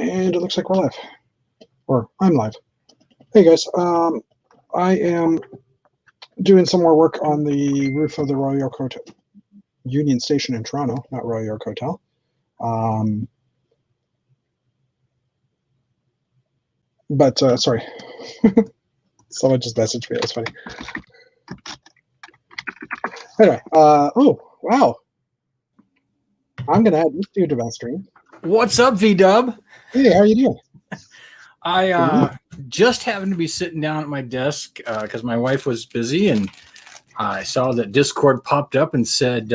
And it looks like we're live. Or I'm live. Hey guys, I am doing some more work on the roof of the Royal York Hotel, Union Station in Toronto, not Royal York Hotel. Sorry. Someone just messaged me. That's funny. Anyway, oh, wow. I'm going to add this dude to my stream. What's up, V-Dub? Hey, how are you doing? I just happened to be sitting down at my desk because my wife was busy, and I saw that Discord popped up and said,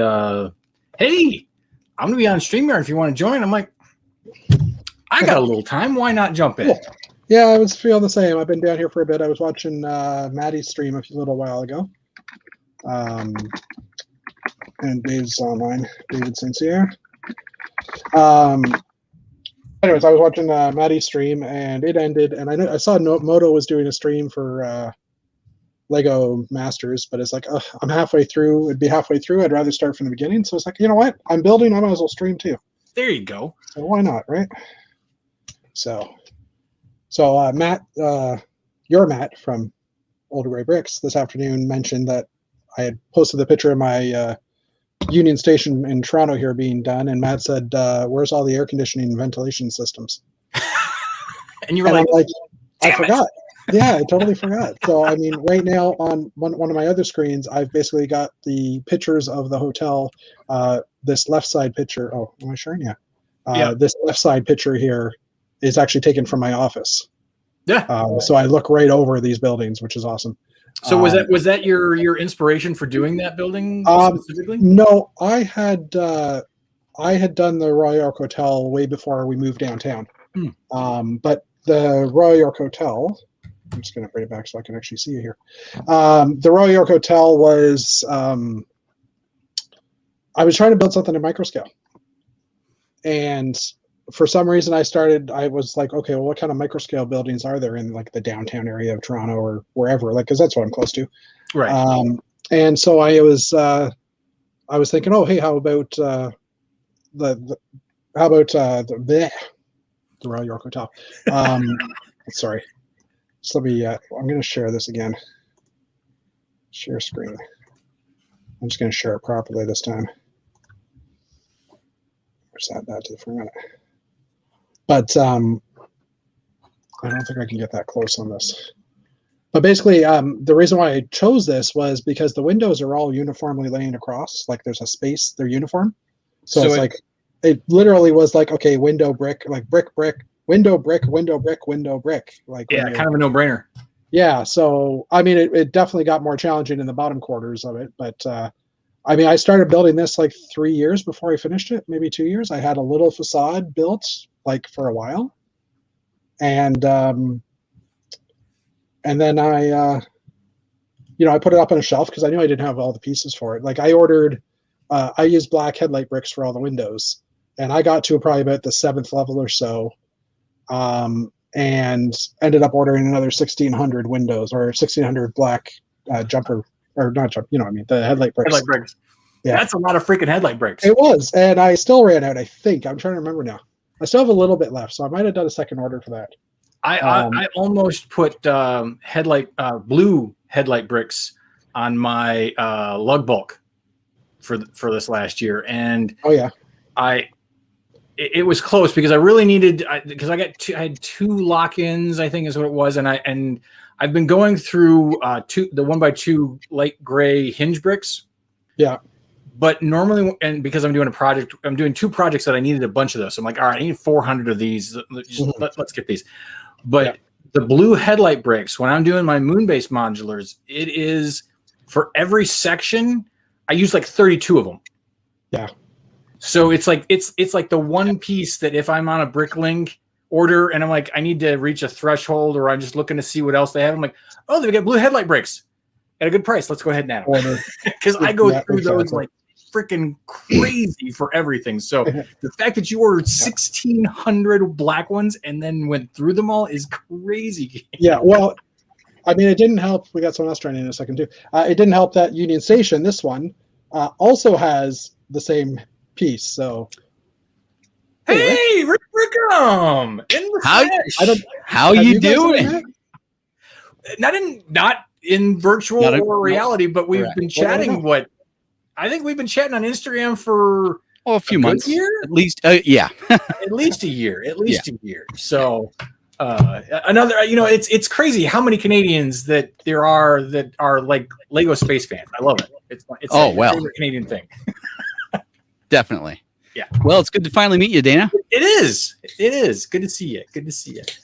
hey, I'm going to be on StreamYard if you want to join. I'm like, I got a little time. Why not jump in? Cool. Yeah, I was feeling the same. I've been down here for a bit. I was watching Maddie's stream a little while ago. And Dave's online, David Sincere. Anyways, I was watching Maddie's stream, and it ended, and I saw Moto was doing a stream for Lego Masters, but it's like, I'm halfway through. It'd be halfway through. I'd rather start from the beginning. So it's like, you know what? I'm building. I might as well stream too. There you go. So why not, right? So Matt, your Matt from Old Gray Bricks this afternoon mentioned that I had posted the picture of my Union Station in Toronto here being done, and Matt said, where's all the air conditioning and ventilation systems? And you were like, I forgot. Yeah, I totally forgot. So, I mean, right now on one of my other screens, I've basically got the pictures of the hotel. This left side picture. Oh, am I sharing? Yeah. Yeah. This left side picture here is actually taken from my office. Yeah. So I look right over these buildings, which is awesome. So was that your inspiration for doing that building specifically? No, I had done the Royal York Hotel way before we moved downtown. But the Royal York Hotel, I'm just going to bring it back so I can actually see you here. The Royal York Hotel was, I was trying to build something in microscale. And for some reason I was like, okay, well, what kind of microscale buildings are there in like the downtown area of Toronto or wherever, like, cause that's what I'm close to. Right. And so I was thinking, oh, hey, how about the Royal York Hotel? Sorry. So let me, I'm going to share this again. Share screen. I'm just going to share it properly this time. Where's that to the front? But I don't think I can get that close on this. But basically, the reason why I chose this was because the windows are all uniformly laying across. Like there's a space, they're uniform. So it's like, it literally was like, okay, window, brick, like brick, window, brick, window, brick, window, brick. Like, yeah, kind of a no-brainer. Yeah. So, I mean, it definitely got more challenging in the bottom quarters of it. But I mean, I started building this like 3 years before I finished it, maybe 2 years. I had a little facade built like for a while. And then I put it up on a shelf because I knew I didn't have all the pieces for it. Like I ordered, I used black headlight bricks for all the windows, and I got to probably about the 7th level or so, and ended up ordering another 1,600 windows or 1,600 black jumper or not jumper. You know what I mean? The headlight bricks. Headlight bricks. Yeah, that's a lot of freaking headlight bricks. It was, and I still ran out. I think I'm trying to remember now. I still have a little bit left, so I might have done a second order for that. I almost put blue headlight bricks on my lug bulk for this last year, and oh yeah, it was close because I really needed because I had 2 lock-ins, I think is what it was, and I've been going through the 1x2 light gray hinge bricks. Yeah. But normally, and because I'm doing 2 projects that I needed a bunch of those. So I'm like, all right, I need 400 of these. Let's get these. But the blue headlight bricks, when I'm doing my moon-based modulars, it is for every section, I use like 32 of them. Yeah. So it's like the one piece that if I'm on a Bricklink order and I'm like, I need to reach a threshold, or I'm just looking to see what else they have, I'm like, oh, they got blue headlight bricks at a good price. Let's go ahead and add them. Because I go through those like freaking crazy for everything. So the fact that you ordered 1,600 black ones and then went through them all is crazy. Yeah, well, I mean, it didn't help. We got someone else joining in a second too. It didn't help that Union Station, this one, also has the same piece. So Hey, Rick Rickham in the flesh. How Have you guys done doing? that? Not in virtual or reality, but we've correct. been chatting. I think we've been chatting on Instagram for A few months, year? at least. Yeah, at least a year. A year. So another, it's crazy how many Canadians that there are that are like Lego space fans. I love it. It's Oh, like well. my favorite Canadian thing. definitely. Yeah. Well, it's good to finally meet you, Dana. It is. Good to see you.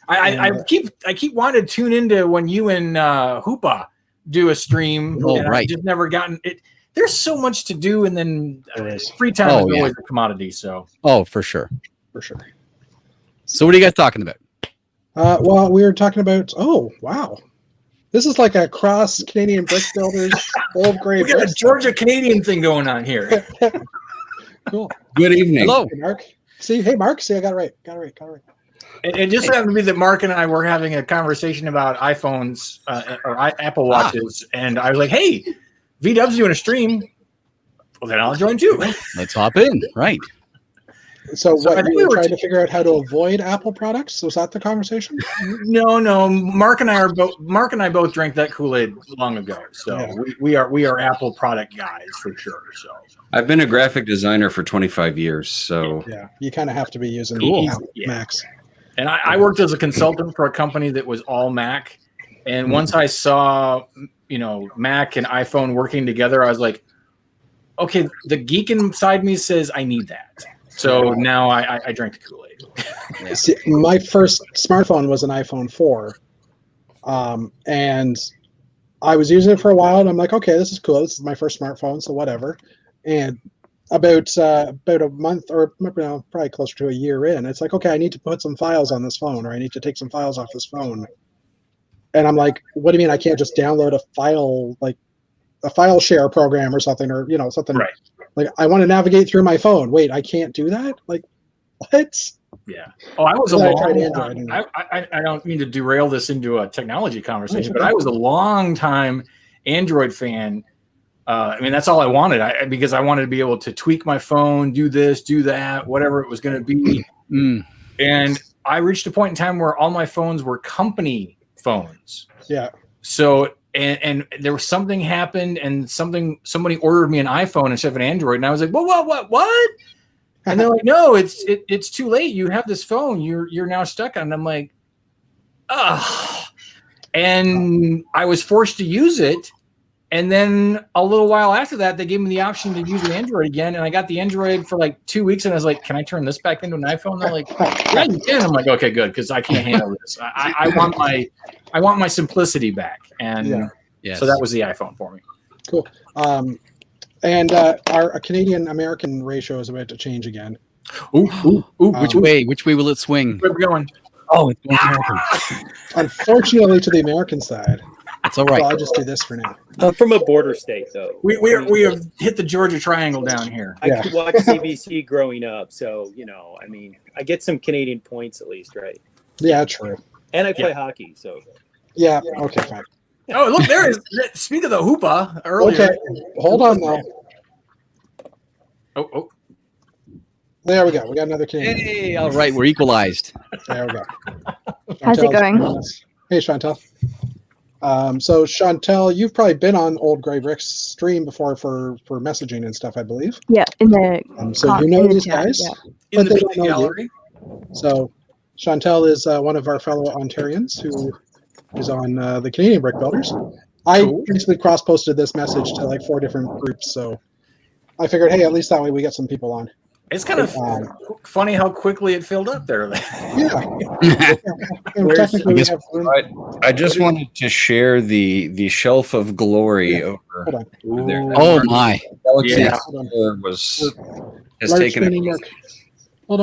I keep wanting to tune into when you and Hoopa do a stream. Oh, and right. I've just never gotten it. There's so much to do, and then free time is always a commodity. So. Oh, for sure. For sure. So what are you guys talking about? Well, we were talking about. Oh, wow. This is like a cross Canadian brick builders, old gray We got a bricks. Georgia Canadian thing going on here. Cool. Good evening. Hello. Hey, Mark. Hey, Mark. See, I got it right. It just happened to be that Mark and I were having a conversation about iPhones or Apple Watches, and I was like, "Hey, VW's doing a stream. Well, then I'll join too." Let's hop in. Right. So I what, think you we were were trying to figure out how to avoid Apple products? Was that the conversation? No. Mark and I both drank that Kool-Aid long ago. So Yeah. we are Apple product guys for sure. So I've been a graphic designer for 25 years, so Yeah, you kind of have to be using Cool. Apple Macs. and I worked as a consultant for a company that was all Mac. And once I saw, Mac and iPhone working together, I was like, okay, the geek inside me says I need that. So now I drank the Kool-Aid. See, my first smartphone was an iPhone 4, and I was using it for a while, and I'm like, okay, this is cool. This is my first smartphone, so whatever. And about a month, or probably closer to a year in, it's like, okay, I need to put some files on this phone, or I need to take some files off this phone. And I'm like, what do you mean I can't just download a file, like a file share program or something, or something? Right. Like, I want to navigate through my phone. Wait, I can't do that? Like, what? Yeah. Oh, I was a I long tried Android. I don't mean to derail this into a technology conversation, but I was a long time Android fan. That's all I wanted. Because I wanted to be able to tweak my phone, do this, do that, whatever it was going to be. And I reached a point in time where all my phones were company phones. Yeah. So and there was something happened, and somebody ordered me an iPhone instead of an Android, and I was like, what? And they're like, no, it's too late. You have this phone. You're now stuck on. And I'm like, ugh. And I was forced to use it. And then a little while after that, they gave me the option to use an Android again. And I got the Android for like 2 weeks. And I was like, can I turn this back into an iPhone? They're like, yeah, you can. I'm like, okay, good. Because I can't handle this. I want my simplicity back. And so that was the iPhone for me. Cool. And our Canadian-American ratio is about to change again. Ooh. Which way will it swing? Where are we going? Oh, it's going American. Unfortunately, to the American side. It's all right. So I'll just do this for now. I'm from a border state, though. We have hit the Georgia Triangle down here. I could watch CBC growing up, so I get some Canadian points at least, right? Yeah, true. And I play hockey, so. Yeah. Okay. Fine. Oh, look, there is. Speak of the Hoopa earlier. Okay. Hold on, though. Oh. There we go. We got another Canadian. Hey, all right, we're equalized. There we go. How's it going? Hey, Chantel. So Chantel, you've probably been on Old Gray Brick's stream before for messaging and stuff, I believe. Yeah, in the so you know in the these chat, guys, yeah. In but the they don't pizza know gallery. you. So Chantel is one of our fellow Ontarians who is on the Canadian Brick Builders. I basically cross-posted this message to like 4 different groups, so I figured, hey, at least that way we get some people on. It's kind of funny how quickly it filled up there. Yeah. And technically, we have room. I just wanted to share the shelf of glory over there. Oh my! Galaxy Yeah. Explorer has Large taken screen it. Mark. Hold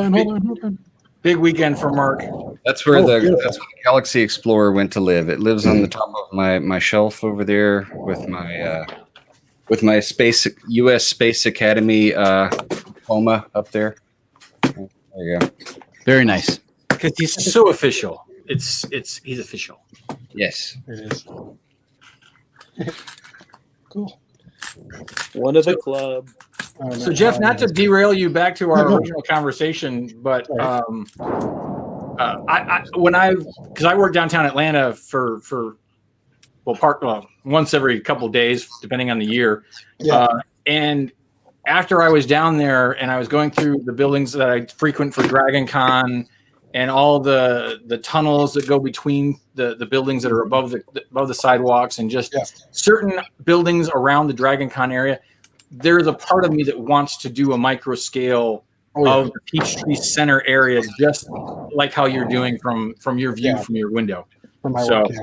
on. Big weekend for Mark. That's where beautiful. that's where the Galaxy Explorer went to live. It lives on the top of my shelf over there with my U.S. Space Academy diploma up there. There you go. Very nice. Because he's so official. He's official. Yes. It is. Cool. One of the club. So Jeff, not to derail you back to our No. original conversation, but Right. because I work downtown Atlanta for once every couple of days, depending on the year. Yeah. And after I was down there and I was going through the buildings that I frequent for Dragon Con and all the tunnels that go between the buildings that are above the sidewalks and just Yeah. certain buildings around the Dragon Con area, there's a part of me that wants to do a micro scale Oh, yeah. of the Peachtree Center area, just like how you're doing from your view Yeah. from your window. For my So- work, yeah.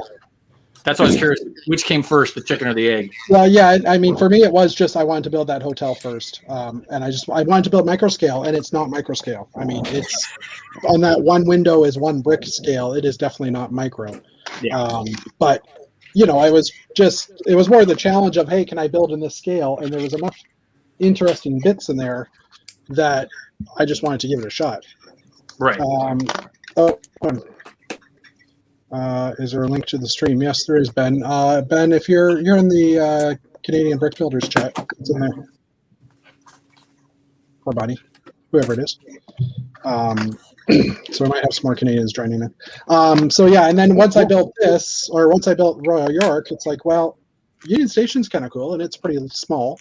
That's why I was curious, which came first, the chicken or the egg? Well, yeah, I mean, for me, it was just I wanted to build that hotel first, and I wanted to build micro scale, and it's not micro scale. I mean, it's on that one window is one brick scale. It is definitely not micro. Yeah. But you know, it was more the challenge of, hey, can I build in this scale? And there was enough interesting bits in there that I just wanted to give it a shot. Right. Is there a link to the stream? Yes, there is, Ben. Ben, if you're in the Canadian Brick Builders chat, it's in there. Or Bonnie, whoever it is. So we might have some more Canadians joining in. So yeah, and then once I built this, or once I built Royal York, it's like, well, Union Station's kind of cool, and it's pretty small.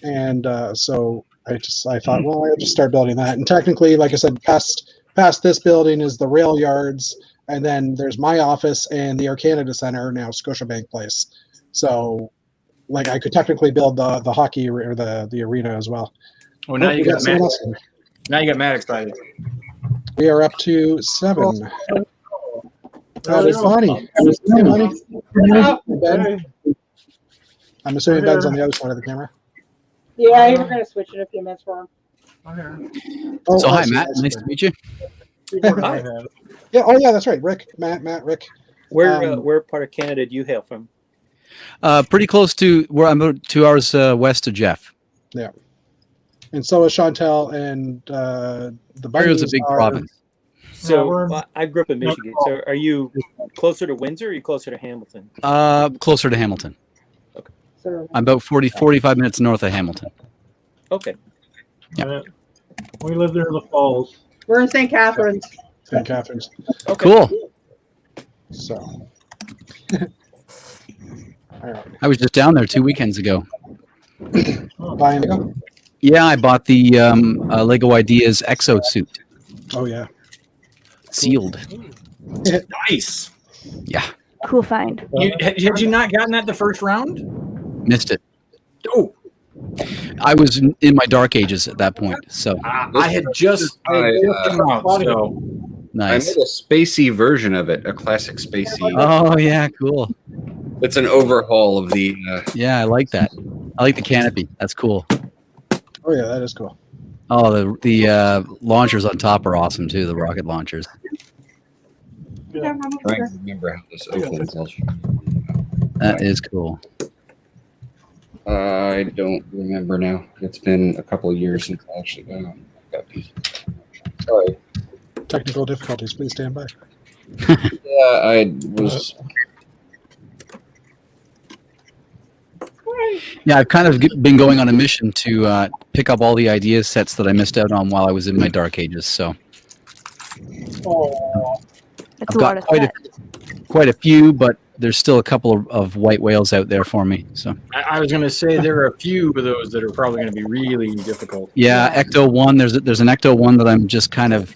And so I thought, well, I'll just start building that. And technically, like I said, past this building is the rail yards. And then there's my office and the Air Canada Center, now Scotiabank Place. So, like, I could technically build the hockey or the arena as well. Well, now you got someone Matt. else. Now you got Matt excited. We are up to 7. That is Bonnie. Hey, Bonnie. Ben. I'm assuming Ben's on the other side of the camera. Yeah, we're going to switch in a few minutes for him. Oh, So hi, awesome, Matt. awesome. Nice to meet you. Hi. Yeah. Oh, yeah. That's right. Rick, Rick. Where part of Canada do you hail from? Pretty close to where I'm about 2 hours west of Jeff. And so is Chantel, and the Ontario's a Bunnies big are- province. So I grew up in Michigan. So are you closer to Windsor or are you closer to Hamilton? Closer to Hamilton. So, I'm about 45 minutes north of Hamilton. Okay. We live there in the falls. we're in St. Catharines. St. Catharines. Okay. Cool. So. All right. I was just down there 2 weekends ago. Buying Lego? Yeah, I bought the Lego Ideas Exo suit, Oh yeah. sealed. Nice. Yeah, Cool find. Had you not gotten that the first round? missed it. Oh, I was in my dark ages at that point, so I had just come out, so I nice. made a spacey version of it, a classic spacey. Oh yeah, cool. It's an overhaul of the. Yeah, I like that. I like the canopy. That's cool. Oh yeah, that is cool. Oh, the launchers on top are awesome too. The rocket launchers. Trying to remember how this opens. That is cool. I don't remember now. It's been a couple of years since I actually got these. Sorry. Technical difficulties. Please stand by. Yeah, I was. Yeah, I've kind of been going on a mission to pick up all the idea sets that I missed out on while I was in my dark ages. So It's I've a lot got of quite a few, but there's still a couple of white whales out there for me. So I was going to say there are a few of those that are probably going to be really difficult. yeah, Ecto 1. There's an Ecto 1 that I'm just kind of.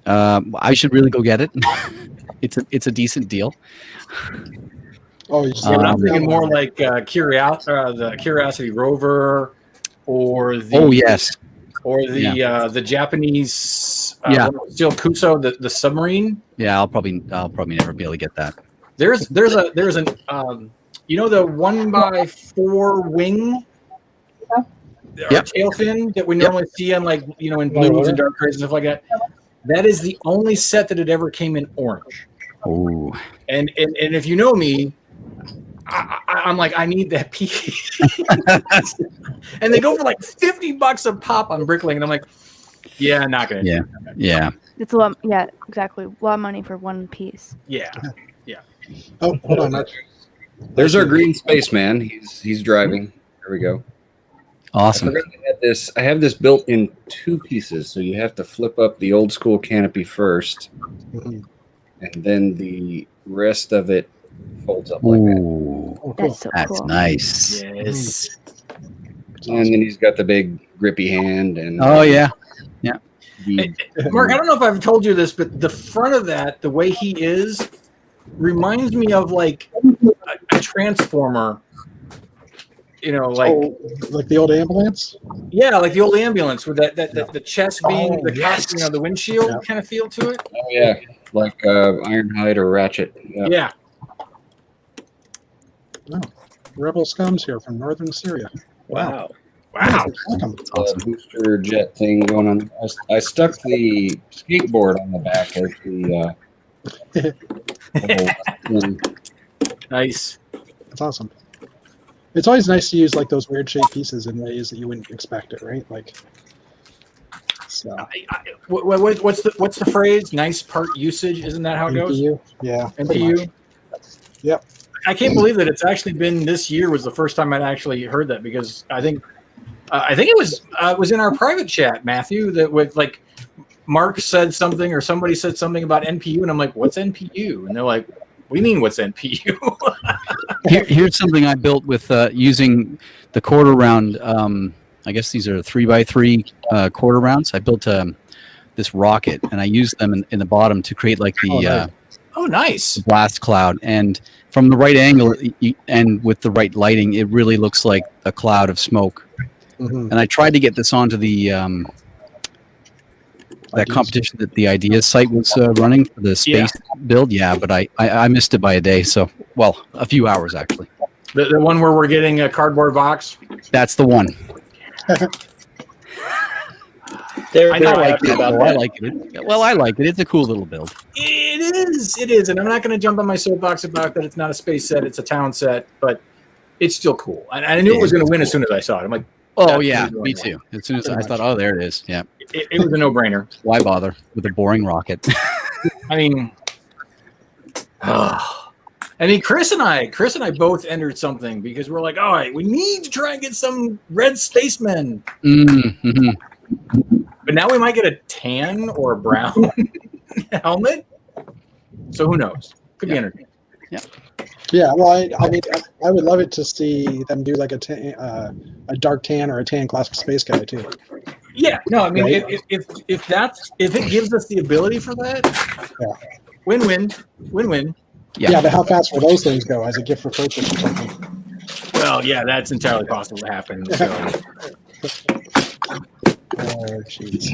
I should really go get it. It's a decent deal. Oh, you just Yeah, but I'm Um, thinking more like the Curiosity rover, or the Oh yes, or the Japanese Steel Kuso, the submarine. yeah. I'll probably never be able to get that. There's an the 1x4 wing. Yep. Tail fin that we Yep. normally see on in blues and dark grays and stuff like that. That is the only set that it ever came in orange. Oh, And if you know me, I'm like, I need that piece. And they go for like $50 a pop on Bricklink, and I'm like, yeah, not gonna. Yeah. yeah. It's a lot. Yeah, exactly. A lot of money for one piece. Yeah. Oh, hold on. There's our green spaceman. He's driving. There we go. I Awesome. forgot I had this. I have this built in 2 pieces, so you have to flip up the old school canopy first, Mhm. and then the rest of it folds up like that. Ooh, Oh, cool. That's so that's cool. nice. Yes. And then he's got the big grippy hand and Oh yeah. the Mark, I don't know if I've told you this, but the front of that, the way he is, reminds me of like a transformer. You know, like like the old ambulance. yeah, like the old ambulance with that the chest being Oh, the yes. you know, the windshield Yeah. kind of feel to it. oh yeah, like Ironhide or Ratchet. Yeah. Yeah. Rebel scums here from northern Syria. Wow. Wow. Welcome. That's awesome. Booster jet thing going on. I stuck the skateboard on the back as the whole Nice. That's awesome. It's always nice to use like those weird shaped pieces in ways that you wouldn't expect it, right? Like, so What's the phrase? Nice part usage. Isn't that how it goes? NPU, yeah, pretty much. NPU. Yep. I can't believe that it's actually been this year was the first time I'd actually heard that because I think it was in our private chat, Matthew, that with like Mark said something or somebody said something about NPU, and I'm like, what's NPU? And they're like, what do you mean, what's NPU? Here's something I built with using the quarter round. I guess these are 3x3 quarter rounds. I built this rocket, and I used them in the bottom to create like the Oh, nice. blast cloud. And from the right angle and with the right lighting, it really looks like a cloud of smoke. Mhm. And I tried to get this onto the that Ideas. competition that the Ideas site was running for the space build. Yeah, but I missed it by a day. So, well, a few hours actually. The one where we're getting a cardboard box. That's the one. They're I know, very I happy about I that. like it. Well, I like it. It's a cool little build. It is, and I'm not going to jump on my soapbox about that. It's not a space set; it's a town set, but it's still cool. And I knew it was going to win as soon as I saw it. I'm like, Oh That's yeah, pretty me normal. too. As soon as Pretty I thought, much. oh, there it is. Yeah. it was a no-brainer. Why bother with a boring rocket? I mean, Chris and I both entered something because we're like, all right, we need to try and get some red spacemen, Mm-hmm. but now we might get a tan or a brown helmet. So who knows? Could be entertaining. Yeah, well, I mean, I would love it to see them do like a dark tan or a tan classic space guy too. Yeah, no, I mean, Right. if it gives us the ability for that, win-win. Yeah. Yeah, but how fast will those things go as a gift for purchase or something? Well, yeah, that's entirely possible to happen. So. Oh, jeez.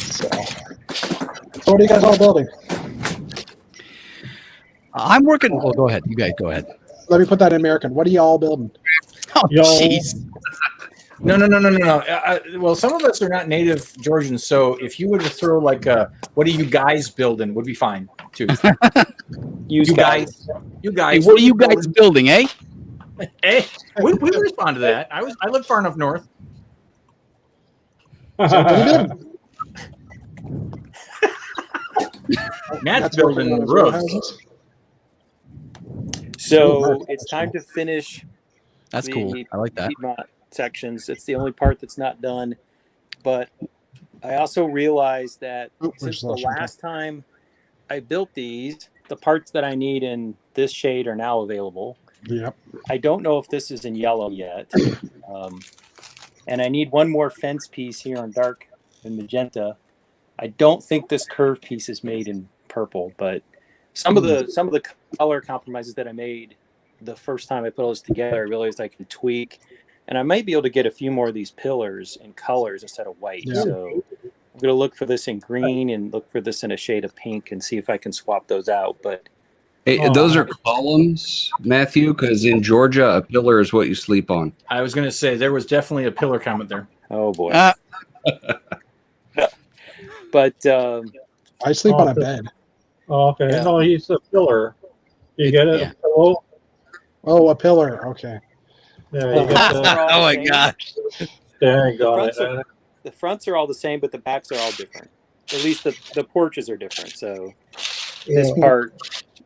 So what are you guys all building? I'm working. Oh, go ahead. You guys go ahead. Let me put that in American. What are you all building? Oh, Yo. jeez. No. Well, some of us are not native Georgians, so if you were to throw like what are you guys building would be fine too. You guys. Hey, what are you guys building, eh? Hey, we respond to that. I live far enough north. So what are you building? Matt's That's building working on roofs. houses? So it's time to finish That's the cool. I like that. Piedmont sections. It's the only part that's not done. But I also realized that Oh, since where's the the last one? last time I built these, the parts that I need in this shade are now available. Yep. I don't know if this is in yellow yet. And I need one more fence piece here in dark and magenta. I don't think this curved piece is made in purple, but some of the color compromises that I made the first time I put all this together, I realized I can tweak, and I might be able to get a few more of these pillars in colors instead of white. Yeah. So I'm going to look for this in green and look for this in a shade of pink and see if I can swap those out. But Hey, those are columns, Matthew, because in Georgia, a pillar is what you sleep on. I was going to say there was definitely a pillar comment there. oh boy. Ah. But I sleep on a bed. Oh, okay. Yeah. No, he's a pillar. You get it? Yeah. Pillow? Oh, a pillar. Okay. Yeah, you got the, Oh my gosh. there you got The it. the fronts are all the same, but the backs are all different. At least the porches are different. So this part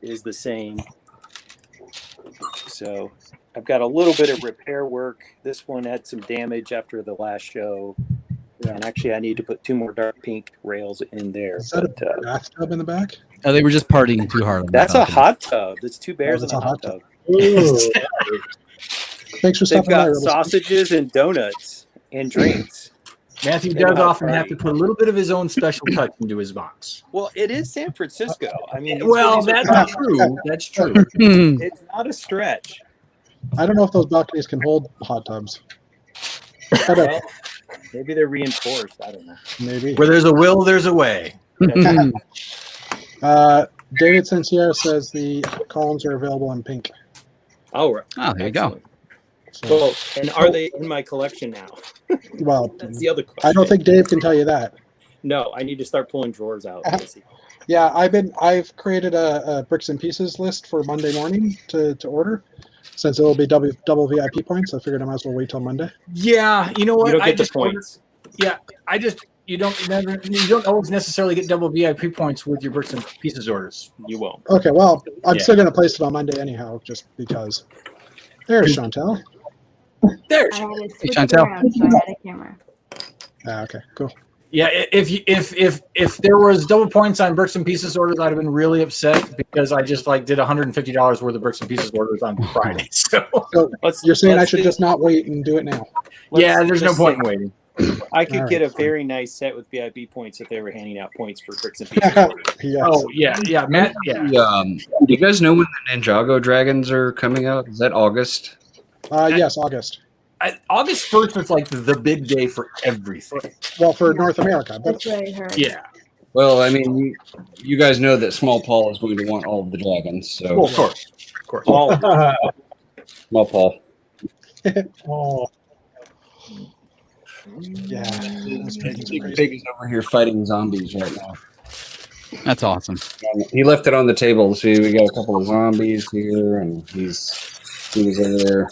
is the same. So I've got a little bit of repair work. This one had some damage after the last show. And actually, I need to put 2 more dark pink rails in there. Is that But, a bathtub in the back? Oh, they were just partying too hard. On the that's a balcony. hot tub. That's 2 bears in that's a hot tub. Ooh. Thanks for They've stopping by. got Rebel. sausages and donuts and drinks. Matthew They're does not often have partying. to put a little bit of his own special touch into his box. Well, it is San Francisco. I mean, these Well, cities are that's tough. true. That's true. Hmm. It's not a stretch. I don't know if those balconies can hold hot tubs. I don't- Well, maybe they're reinforced. I don't know. maybe. Where there's a will, there's a way. David Sincere says the columns are available in pink. Oh, right. Oh, there you go. Excellent. So, Well, and are they in my collection now? well, That's the other question. I don't think Dave can tell you that. No, I need to start pulling drawers out. Yeah, I've created a bricks and pieces list for Monday morning to order. Since it'll be double VIP points, I figured I might as well wait till Monday. Yeah, you know You what? don't I get the just ordered- points. you don't always necessarily get double VIP points with your bricks and pieces orders. You won't. Okay, well, I'm Yeah. still gonna place it on Monday anyhow, just because. There's Chantel. There. I had to switch it Chantel. around so I had a camera. Okay, cool. Yeah, if there was double points on bricks and pieces orders, I'd have been really upset because I just did $150 worth of bricks and pieces orders on Friday. So You're saying I let's should do- just not wait and do it now? yeah, let's there's no just point say- in waiting. I could All get right, a very nice set with VIP points if they were handing out points for bricks and pieces orders. Yes. Oh yeah, Matt. Yeah, Do you guys know when the Ninjago dragons are coming out? Is that August? Yes, August. August 1st is the big day for everything. Well, for North America, but That's what I heard. Yeah, Well, I mean, you guys know that Small Paul is going to want all of the dragons. So well, of course. All Small Paul. Oh, yeah, those dragons are Big crazy. Pig is over here fighting zombies right now. That's awesome. He left it on the table. See, we got a couple of zombies here, and he was over there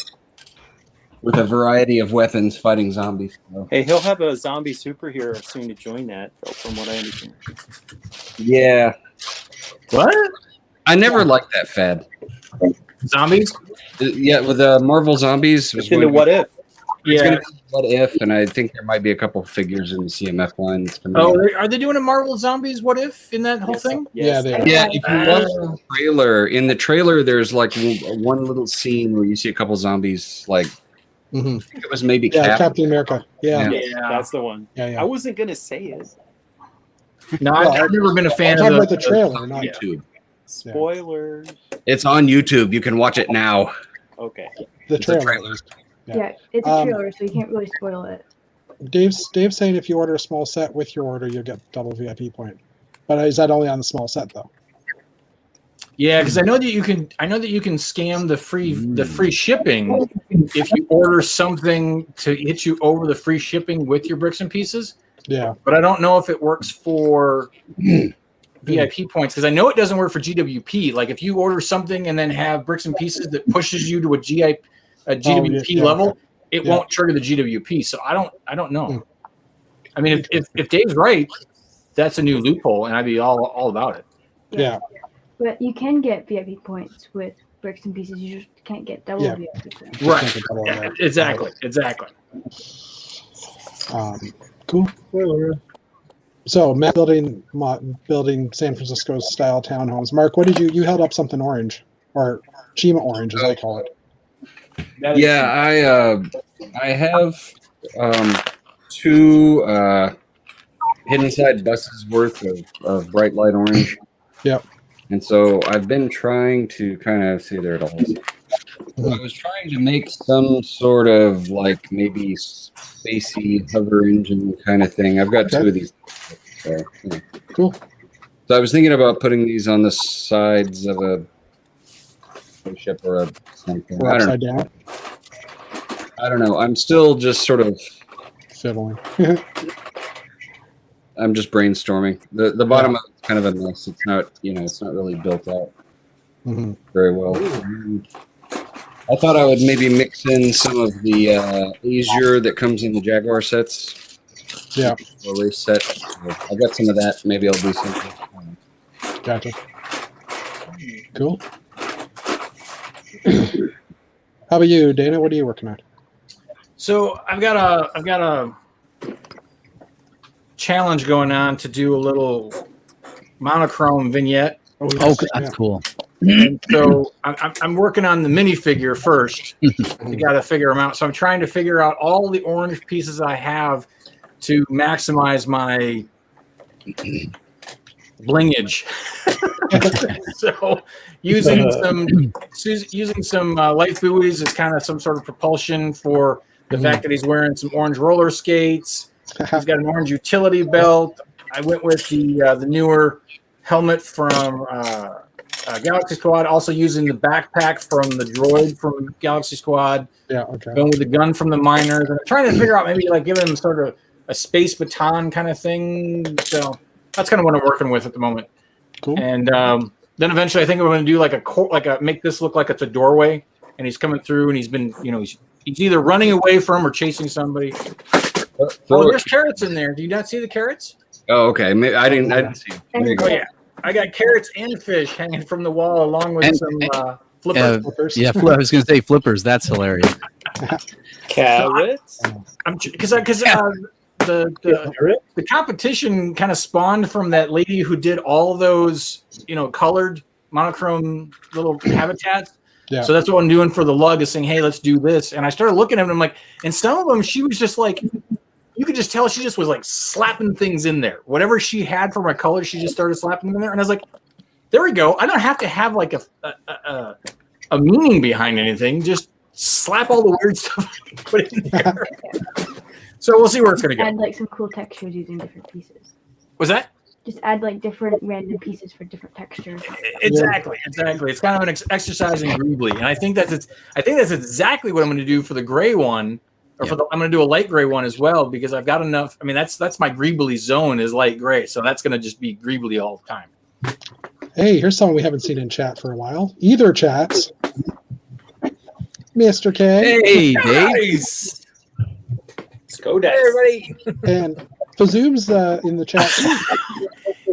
with a variety of weapons fighting zombies. So, Hey, he'll have a zombie superhero soon to join that, from what I understand. yeah, What? I never liked that fad. Zombies? Yeah, with Marvel Zombies. It's into what if? It's Yeah. gonna be What If, and I think there might be a couple figures in the CMF line. that's coming Oh, out. are they doing a Marvel Zombies What If in that whole Yes, thing? yes. Yeah, they are. Yeah, if you watch the trailer, in the trailer, there's one little scene where you see a couple zombies. hmm It was maybe Yeah, Cap. Captain America. Yeah, Yes, Yeah. that's the one. yeah, yeah. I wasn't gonna say it. No, Well, I've never been a I'm fan talking of about the trailer, not yeah. YouTube. Spoilers. It's on YouTube. You can watch it now. Okay. the It's a trailer. trailer. Yeah. Yeah, it's a Um, trailer, so you can't really spoil it. Dave's saying if you order a small set with your order, you'll get double VIP point. But is that only on the small set though? Yeah, because I know that you can scam the free shipping if you order something to hit you over the free shipping with your bricks and pieces. Yeah. But I don't know if it works for VIP points because I know it doesn't work for GWP. Like if you order something and then have bricks and pieces that pushes you to a GWP yeah. level, it Yeah. won't trigger the GWP. So I don't know. Hmm. I mean, if Dave's right, that's a new loophole, and I'd be all about it. Yeah. But you can get VIP points with bricks and pieces. You just can't get double Yeah. VIP points. Right. Can't get double on that. Exactly. Cool. spoiler. So Matt building San Francisco style townhomes. Mark, what did you held up something orange or Chima orange as I call it. Yeah, I have two hidden side buses worth of bright light orange. Yep. And so I've been trying to kind of see there it all is. I was trying to make some sort of maybe spacey hover engine kind of thing. I've got Okay. two of these. So, yeah. Cool. So I was thinking about putting these on the sides of a ship or something. Or I don't know. upside down. I don't know. I'm still just sort of. Fiddling. I'm just brainstorming. The bottom of it's kind of a mess. It's not it's not really built out hmm very well. I thought I would maybe mix in some of the Azure that comes in the Jaguar sets. Yeah. A race set. So I got some of that. Maybe I'll do something. Gotcha. Cool. How about you, Dana? What are you working on? So I've got a challenge going on to do a little monochrome vignette. Oh, yes, that's cool. And so I'm working on the minifigure first. You got to figure them out. So I'm trying to figure out all the orange pieces I have to maximize my blingage. So using some light buoys as kind of some sort of propulsion for the fact that he's wearing some orange roller skates. He's got an orange utility belt. I went with the newer helmet from Galaxy Squad, also using the backpack from the droid from Galaxy Squad. Yeah, okay. Going with the gun from the miners. And I'm trying to figure out maybe like giving him sort of a space baton kind of thing. So that's kind of what I'm working with at the moment. Cool. And then eventually I think I'm going to do like a make this look like it's a doorway, and he's coming through, and he's been, he's either running away from or chasing somebody. Oh, there's carrots in there. Do you not see the carrots? Oh, okay. Maybe I didn't see. There you Oh go. yeah, I got carrots and fish hanging from the wall, along with some flippers. Flippers. Yeah, I was going to say flippers. That's hilarious. Carrots. Because the competition kind of spawned from that lady who did all those, colored monochrome little habitats. Yeah. So that's what I'm doing for the lug, is saying, hey, let's do this. And I started looking at them, and I'm like, and some of them, she was just like, you could just tell she just was like slapping things in there. Whatever she had for my colors, she just started slapping them in there. And I was like, there we go. I don't have to have like a meaning behind anything. Just slap all the weird stuff and put it in there. So we'll see where it's going to go. Add like some cool textures using different pieces. Was that? Just add like different random pieces for different textures. Exactly. It's kind of an exercise in greebly, and I think that's exactly what I'm going to do for the gray one, or I'm going to do a light gray one as well, because I've got enough. I mean, that's my greebly zone is light gray, so that's going to just be greebly all the time. Hey, here's someone we haven't seen in chat for a while. Either chats. Mr. K. Hey, Dave. Nice. Let's go, Dice. Everybody, And Fazoom's in the chat.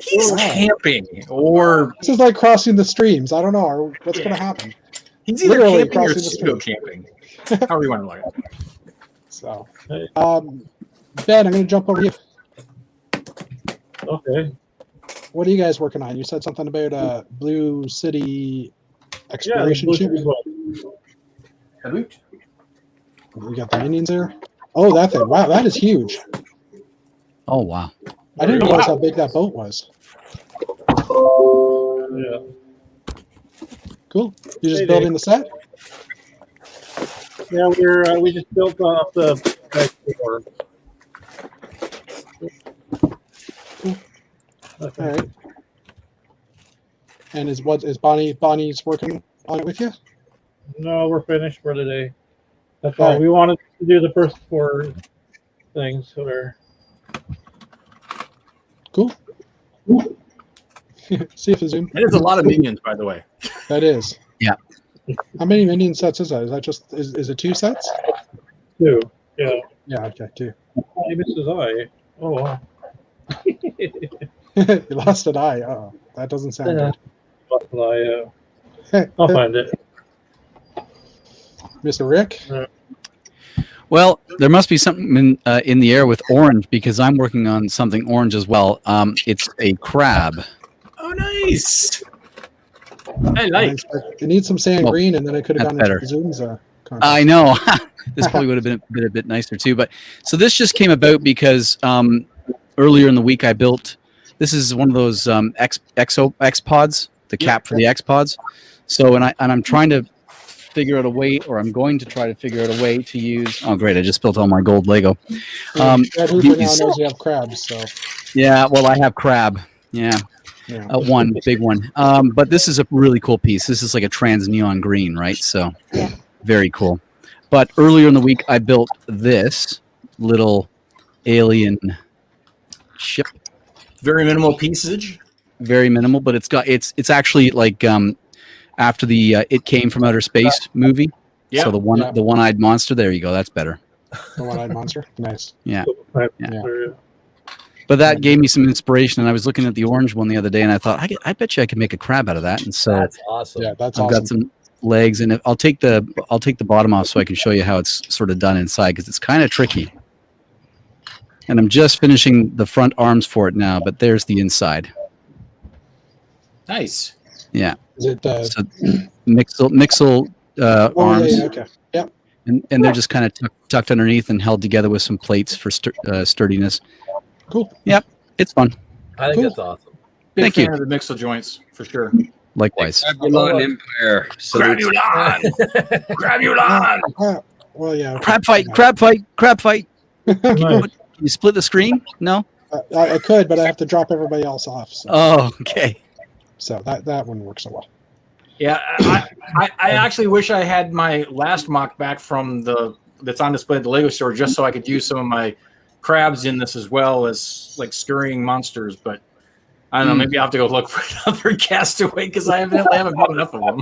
he's camping, or This is like crossing the streams. I don't know. Or what's going to happen? he's either Literally camping or crossing the pseudo street. camping. However you want to look at it. So, Ben, I'm going to jump over you. Okay. What are you guys working on? You said something about Blue City Yeah, exploration ship. Salute. We got the minions there. Oh, that thing. Wow, that is huge. Oh, wow. I didn't realize how big that boat was. Yeah. Cool. You just Hey, building the set? Yeah, we just built off the back door. Okay. All right. And is Bonnie's working on it with you? No, we're finished for today. That's All all. right. We wanted to do the first 4 things. So we're Cool. See if Zoom. That is a lot of minions, by the way. That is. Yeah. How many minion sets is that? Is that just is it 2 sets? 2. Yeah. Yeah. Okay. 2. Hey, Mrs. I. Oh, wow. You lost an eye. Oh, that doesn't sound Yeah. good. I'll find it. Mr. Rick. Well, there must be something in the air with orange, because I'm working on something orange as well. It's a crab. Oh, nice. I like. It needs some sand Oh, green, and then I could have that's gone into better. Zoom's contest. I know. This probably would have been a bit nicer too. But so this just came about because earlier in the week I built. This is one of those X pods, the cap for the X pods. So and I'm trying to figure out a way, or I'm going to try to figure out a way to use. Oh, great! I just built all my gold Lego. Ed Hooper now these- knows you have crabs, so Yeah, well, I have crab. Yeah. yeah. One big one. But this is a really cool piece. This is like a trans neon green, right? So Yeah. very cool. But earlier in the week, I built this little alien ship. Very minimal piecage. Very minimal, but it's actually like after the It Came from Outer Space movie. Yeah. So the one-eyed monster. There you go. That's better. The one-eyed monster. Nice. Yeah. Yeah. But that gave me some inspiration, and I was looking at the orange one the other day, and I thought, I bet you I could make a crab out of that. And so That's awesome. Yeah, that's I've awesome. got some legs, and I'll take the bottom off so I can show you how it's sort of done inside because it's kind of tricky. And I'm just finishing the front arms for it now, but there's the inside. Nice. Yeah. Is it So Mixel arms, Yeah, okay. Yep. and they're just kind of tucked underneath and held together with some plates for sturdiness. Cool. Yep, it's fun. I think Cool. that's awesome. Big Thank fan you. of the Mixel joints for sure. Likewise. Babylon Empire. Salutes. Gravulon! Well, yeah. Crab fight. Nice. Can you split the screen? No. I could, but I have to drop everybody else off. So, Oh, okay. so that wouldn't work so well. Yeah, I actually wish I had my last mock back from that's on display at the Lego store just so I could use some of my crabs in this as well as like scurrying monsters. But I don't know. Maybe I'll have to go look for another castaway because I haven't bought enough of them.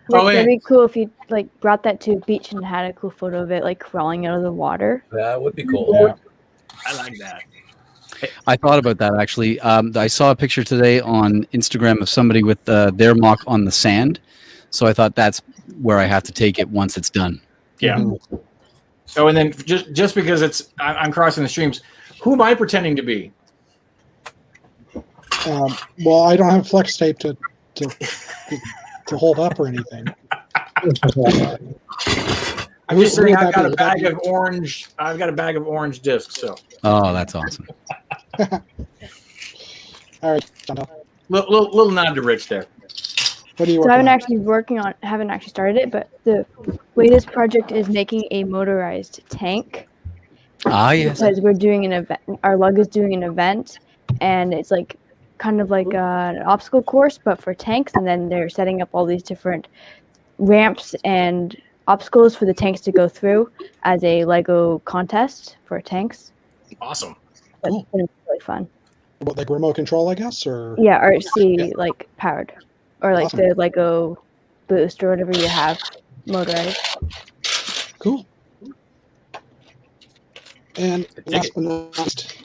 Like, Oh, that'd yeah. be cool if you like brought that to a beach and had a cool photo of it like crawling out of the water. That would be cool. Yeah. I like that. I thought about that actually. I saw a picture today on Instagram of somebody with their mock on the sand. So I thought that's where I have to take it once it's done. Yeah. Oh, and then just because I'm crossing the streams, who am I pretending to be? Well, I don't have flex tape to hold up or anything. I'm just Who saying would I've that got a be? bag of orange. I've got a bag of orange discs. So Oh, that's awesome. All right, Chantal. little nod to Rich there. What are you So working I haven't actually started it, but the latest project is making a motorized tank Ah, yes. because we're doing an event. Our lug is doing an event, and it's like kind of like an obstacle course, but for tanks. And then they're setting up all these different ramps and obstacles for the tanks to go through as a Lego contest for tanks. Awesome. That's Cool. been really fun. What, like remote control, I guess, or Yeah, RC Yeah. like powered, or like Awesome. the Lego boost or whatever you have motorized. cool. And last but not least,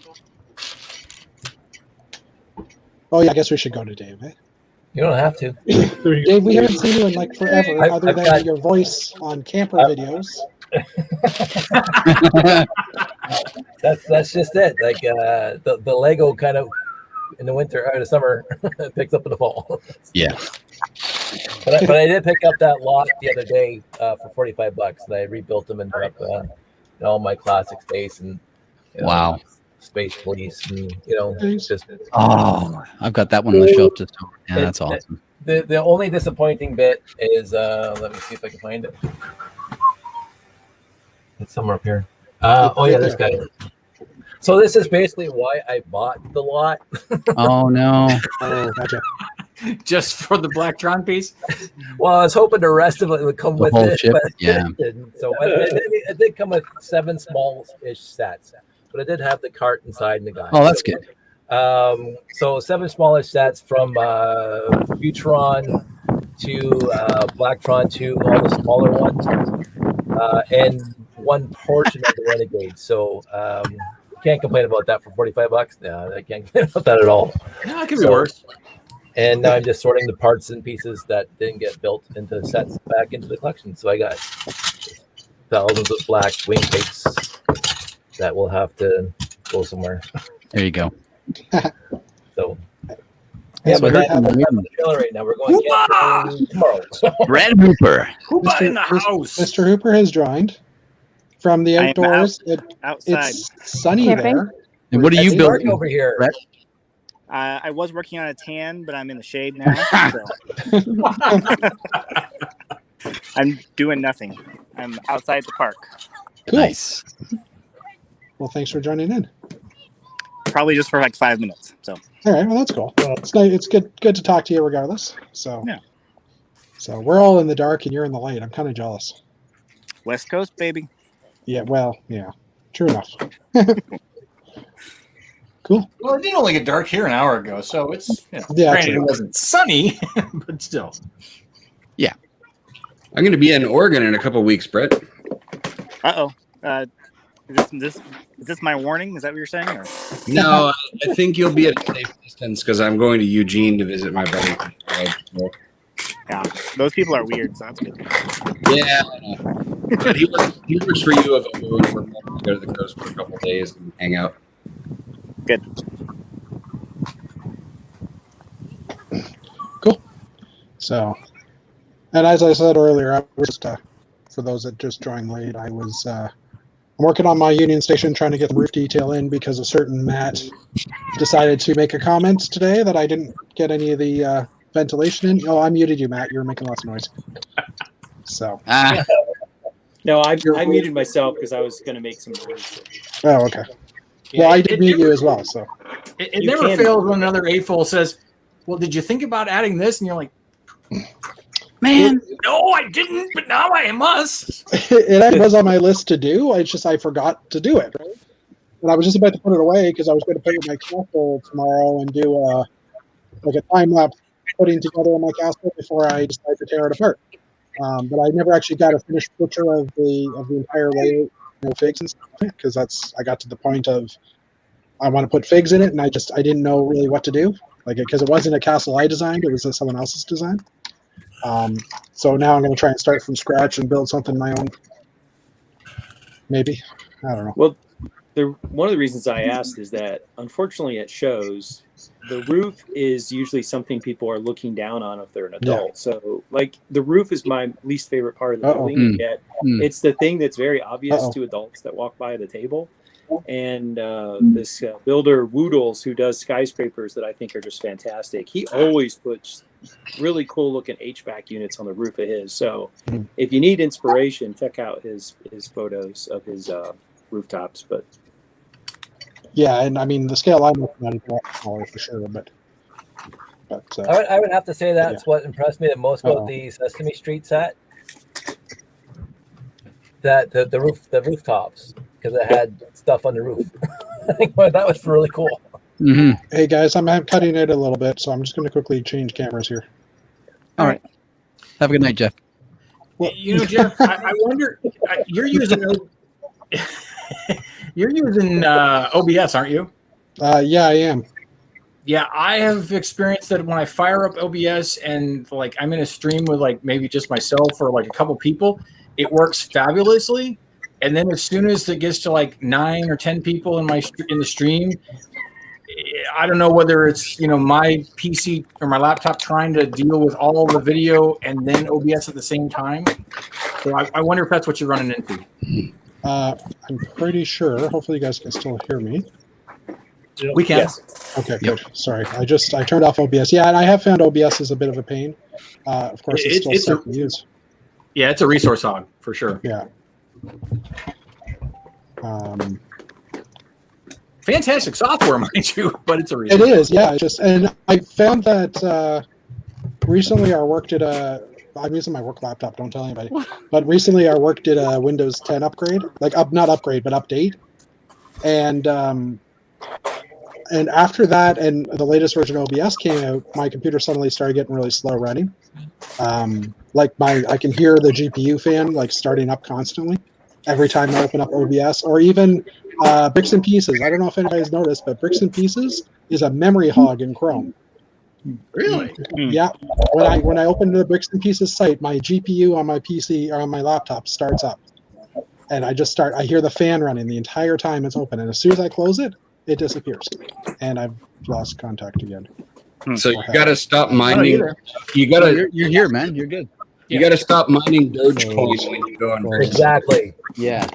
oh yeah, I guess we should go to Dave. Eh? You don't have to. There you Dave, we haven't seen you in like forever, I've other than got- your voice on camper videos. That's just it. Like the Lego kind of in the winter or the summer picks up in the fall. Yeah. But I did pick up that lot the other day for $45, and I rebuilt them and put up all my classic space and Wow. Space Police and Nice. just Oh, I've got that one on the shelf just over. Yeah, that's awesome. the only disappointing bit is let me see if I can find it. It's somewhere up here. Oh yeah, this guy. So this is basically why I bought the lot. Oh no. Oh, gotcha. Just for the Blacktron piece. Well, I was hoping the rest of it would come The with whole it, chip, but yeah. it didn't. So it did come with 7 small-ish sets, but it did have the cart inside and the guy. Oh, that's good. So 7 smallish sets from Butron to Blacktron to all the smaller ones, and one portion of the Renegade. So can't complain about that for $45. No, I can't complain about that at all. No, it could be worse. And now I'm just sorting the parts and pieces that didn't get built into sets back into the collection. So I got thousands of black wing cakes that will have to go somewhere. There you go. So Yeah, but but that's have- the trailer right now. We're going camping tomorrow. So Red Hooper. Who's in the Mr. house? Mr. Hooper has joined from the I am outdoors. outside. It's sunny Camping? there. And what are it's you dark building? over here? Brett? I was working on a tan, but I'm in the shade now. So. I'm doing nothing. I'm outside the park. Cool. Nice. Well, thanks for joining in. Probably just for like 5 minutes. So All right, well that's cool. It's nice. It's good to talk to you regardless. So Yeah. So we're all in the dark and you're in the light. I'm kind of jealous. West Coast, baby. Yeah. Well. Yeah. True enough. Cool. Well, it didn't only get dark here an hour ago, so it's Yeah. granted it True. wasn't sunny, but still. I'm going to be in Oregon in a couple weeks, Brett. Uh-oh. Is this my warning? Is that what you're saying? Or? No, I think you'll be at a safe distance because I'm going to Eugene to visit my buddy. Yeah, those people are weird, so that's good. Yeah. But he works for you of a mood. We're going to go to the coast for a couple of days and hang out. Good. So, and as I said earlier, I was just, for those that just joined late, I was I'm working on my Union Station trying to get the roof detail in because a certain Matt decided to make a comment today that I didn't get any of the ventilation in. Oh, I muted you, Matt. You were making lots of noise. So, No, I muted myself because I was going to make some noise. oh, okay. Well, I did mute you as well. So It You never can- fails when another A-fool says, well, did you think about adding this? And you're like, Man, no, I didn't, but now I must. it was on my list to do. It's just I forgot to do it. Right? And I was just about to put it away because I was going to put it in my castle tomorrow and do like a time lapse putting together my castle before I decide to tear it apart. But I never actually got a finished picture of the entire layout, figs and stuff, because I got to the point of I want to put figs in it, and I didn't know really what to do, because it wasn't a castle I designed; it was someone else's design. So now I'm going to try and start from scratch and build something my own. Maybe, I don't know. Well, one of the reasons I asked is that unfortunately at shows, the roof is usually something people are looking down on if they're an adult. Yeah. So, like, the roof is my least favorite part of the Uh-oh. building. Yet it's the thing that's very obvious Uh-oh. to adults that walk by the table. And this builder Woodles, who does skyscrapers that I think are just fantastic, he always puts really cool looking HVAC units on the roof of his. So if you need inspiration, check out his photos of his rooftops. But Yeah, and I mean the scale I'm looking at is a lot smaller for sure, but I would have to say that's what impressed me the most about Uh-oh. the Sesame Street set. That the rooftops, because it had stuff on the roof. I think that was really cool. mhm. hey guys, I'm cutting it a little bit, so I'm just going to quickly change cameras here. All right. Have a good night, Jeff. Jeff, I wonder, you're using OBS, aren't you? Yeah, I am. Yeah, I have experienced that when I fire up OBS and I'm in a stream with maybe just myself or a couple people, it works fabulously. And then as soon as it gets to 9 or 10 people in the stream, I don't know whether it's my PC or my laptop trying to deal with all the video and then OBS at the same time. So I wonder if that's what you're running into. I'm pretty sure. Hopefully, you guys can still hear me. We can. yes, Okay, good. Sorry, I turned off OBS. Yeah, and I have found OBS is a bit of a pain. Of course, it's still set to use. Yeah, it's a resource hog for sure. Yeah. Fantastic software, mind you, but it's a It resource. is, yeah. And I found that recently our work did I'm using my work laptop, don't tell anybody. But recently our work did a Windows 10 upgrade, not upgrade, but update. And after that, and the latest version of OBS came out, my computer suddenly started getting really slow running. I can hear the GPU fan starting up constantly every time I open up OBS, or even Bricks and Pieces. I don't know if anybody's noticed, but Bricks and Pieces is a memory hog in Chrome. Really? Yeah. When I open the Bricks and Pieces site, my GPU on my PC or on my laptop starts up, and I hear the fan running the entire time it's open, and as soon as I close it, it disappears, and I've lost contact again. So you got to stop Oh, mining. either. You got to You're here, man. You're good. you got to stop mining Dogecoin when you go on. Close. Exactly. Yeah.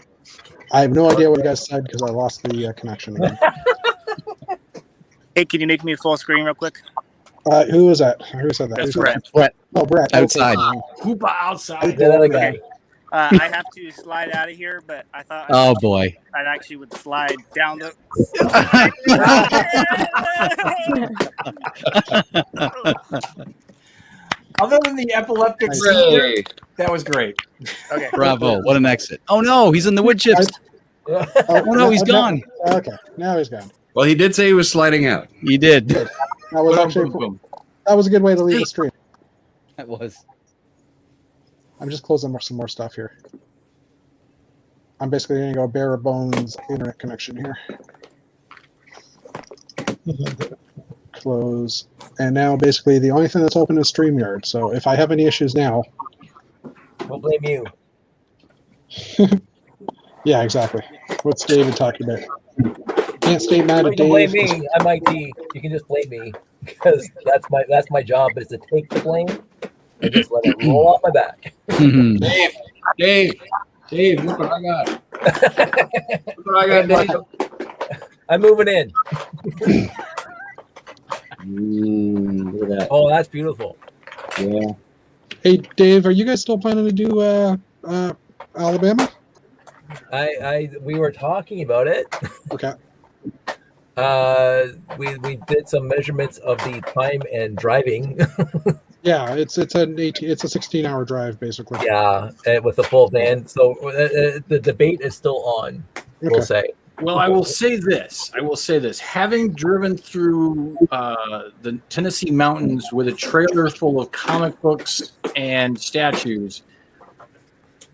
I have no idea what you guys said because I lost the connection again. Hey, can you make me full screen real quick? Who was that? Who said that? That's Who said Brett. that? Oh, Brett. Outside. Okay. Hoopa outside. The other guy. I have to slide out of here, but I thought Oh boy. I actually would slide down the. Other than the epileptic Nice. seizure, Hooray. that was great. Okay. Bravo. What an exit. Oh no, he's in the wood chips. Oh, no, he's gone. Okay, now he's gone. Well, he did say he was sliding out. He did. That was Boom, actually boom, boom. that was a good way to leave the stream. That was. I'm just closing some more stuff here. I'm basically going to go bare bones internet connection here. close. And now basically the only thing that's open is StreamYard. So if I have any issues now, We'll blame you. yeah, exactly. What's David talking about? Can't stay mad You at can blame Dave. me. I might be. You can just blame me because that's my job is to take the blame and just let it roll off my back. Dave, look what I got. Look what I got, Dave. I'm moving in. Look at that. Oh, that's beautiful. Yeah. Hey, Dave, are you guys still planning to do Alabama? We were talking about it. Okay. We did some measurements of the time and driving. Yeah, it's a 16-hour drive basically. Yeah, with the full van. So the debate is still on. We'll Okay. say. Well, I will say this. Having driven through the Tennessee mountains with a trailer full of comic books and statues,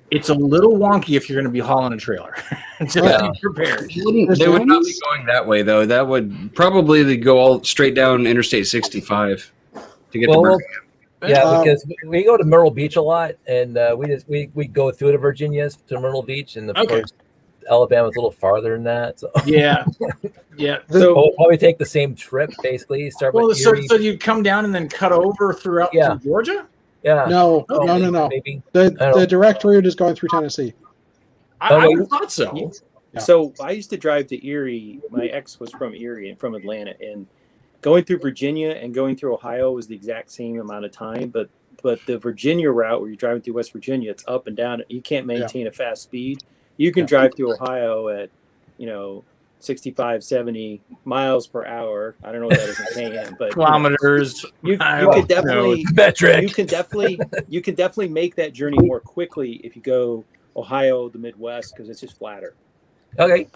it's a little wonky if you're going to be hauling a trailer. Just Yeah. be prepared. They would not be going that way though. That would probably go all straight down Interstate 65 to get to Well, Birmingham. yeah, because we go to Myrtle Beach a lot, and we go through to Virginia to Myrtle Beach, and of Okay. course Alabama's a little farther than that. So Yeah. so we'll probably take the same trip basically. Start Well, with so Erie. you come down and then cut over throughout Yeah. through Georgia? Yeah. No. Maybe. The direct route is going through Tennessee. I would have thought so. Yeah. So I used to drive to Erie. My ex was from Erie and from Atlanta, and going through Virginia and going through Ohio was the exact same amount of time. But the Virginia route where you're driving through West Virginia, it's up and down. You can't maintain a fast speed. You can drive through Ohio at, 65, 70 miles per hour. I don't know what that is in KM, but Kilometers. you miles, could definitely Metric. you can definitely make that journey more quickly if you go Ohio, the Midwest, because it's just flatter. Okay.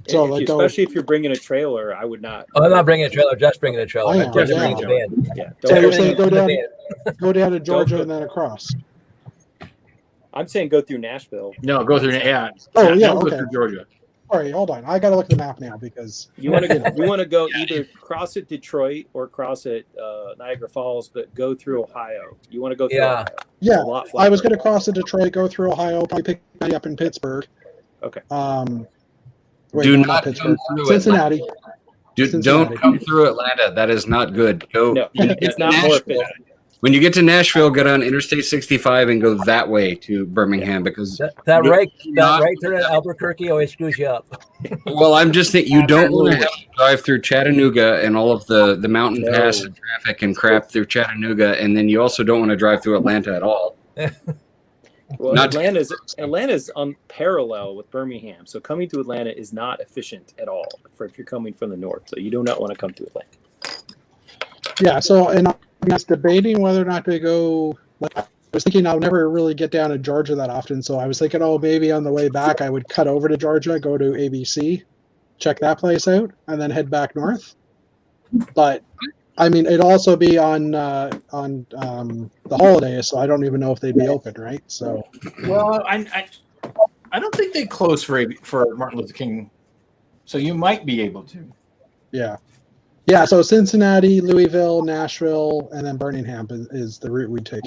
So, If like, you- especially if you're bringing a trailer, I would not. Oh, I'm not bringing a trailer. Just bringing a trailer. I am, Just yeah. bringing the van. Yeah, So don't you're go saying through- go down to Georgia and then across. I'm saying go through Nashville. No, go through. Yeah. Oh, yeah, Don't go okay. through Georgia. All right, hold on. I got to look at the map now because You want to go either cross at Detroit or cross at Niagara Falls, but go through Ohio. You want to go through Yeah. Ohio. yeah, It's a lot I was flatter. going to cross to Detroit, go through Ohio, probably pick me up in Pittsburgh. Okay. Wait, Do no, not Pittsburgh. come through Cincinnati. Don't Cincinnati. come through Atlanta. That is not good. Go. No, when you get it's to not more Nashville- efficient. When you get to Nashville, get on Interstate 65 and go that way to Birmingham because. That right not- turn in Albuquerque always screws you up. Well, I'm just thinking you don't want to have to drive through Chattanooga and all of the mountain No. pass and traffic and crap through Chattanooga, and then you also don't want to drive through Atlanta at all. Well, Not- Atlanta's on parallel with Birmingham, so coming to Atlanta is not efficient at all for if you're coming from the north. So you do not want to come to Atlanta. Yeah, so and I was debating whether or not to go. Like, I was thinking I'll never really get down to Georgia that often, so I was thinking, oh, maybe on the way back I would cut over to Georgia, go to ABC, check that place out, and then head back north. But I mean, it'd also be on the holidays, so I don't even know if they'd be open, right? So Well, I don't think they close for Martin Luther King, so you might be able to. yeah. Yeah, so Cincinnati, Louisville, Nashville, and then Birmingham is the route we take.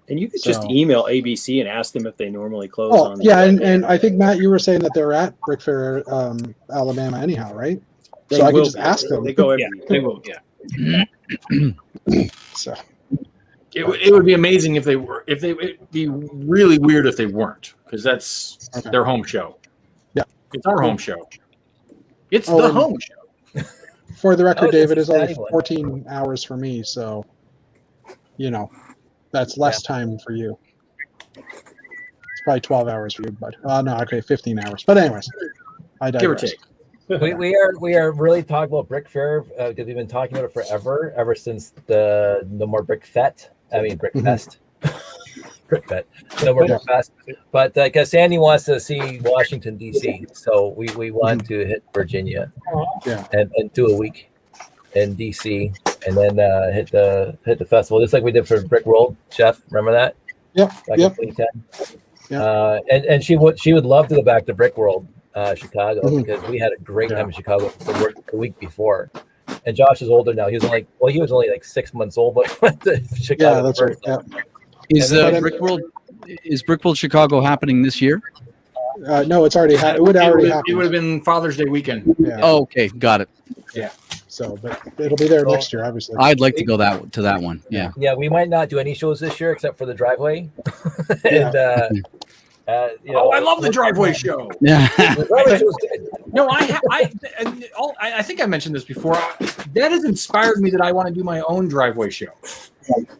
And you could just So- email ABC and ask them if they normally close Oh, on. yeah, and I think, Matt, you were saying that they're at Brick Fair, Alabama anyhow, right? They So I could will just be. ask them. They go every Yeah, year. they will. Yeah, So, it would be amazing if they were. It'd be really weird if they weren't, because that's Okay. their home show. Yeah. It's our home show. It's Oh, the and- home show. for the record, Oh, David, it's is only Cincinnati one. 14 hours for me, so, that's less time for you. It's probably 12 hours for you, but, no, okay, 15 hours. But anyways, I Give or digress. take. We are really talking about Brick Fair because we've been talking about it forever, ever since the No More Brick Fest. I mean Brick Mhm. Fest. Brick Fest. No More Brick Fest. But because Sandy wants to see Washington D.C., so we want to hit Virginia, Yeah. and do a week in D.C. and then hit the festival just like we did for Brick World. Chef, remember that? Yep, Back yep. in 2010. Yeah. And she would love to go back to Brick World, Chicago, Mhm. because we had a great Yeah. time in Chicago the week before, And Josh is older now. He was only like 6 months old, but went to Chicago. Yeah, that's right. Yeah. Is Brickworld Chicago happening this year? No, it's already it would already happen. It would have been Father's Day weekend. Yeah. Oh, okay, got it. So, but it'll be there next year, obviously. I'd like to go to that one. Yeah. Yeah, we might not do any shows this year except for the driveway. Yeah. And I love the driveway show. Yeah. the driveway show is good. No, I think I mentioned this before. That has inspired me that I want to do my own driveway show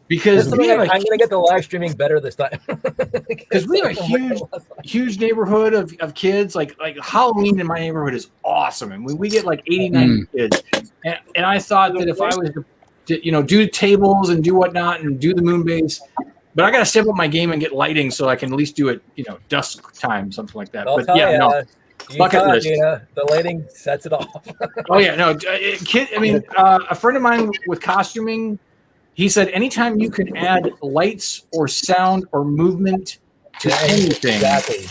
because I'm going to get the live streaming better this time. Because we have a huge neighborhood of kids. Like Halloween in my neighborhood is awesome, and we get like 89 kids. And I thought that if I was to do tables and do whatnot and do the moon base, but I got to step up my game and get lighting so I can at least do it, dusk time, something like that. But yeah, no. Bucket list. The lighting sets it off. Oh yeah, no, kid. I mean, a friend of mine with costuming, he said anytime you can add lights or sound or movement to anything, exactly.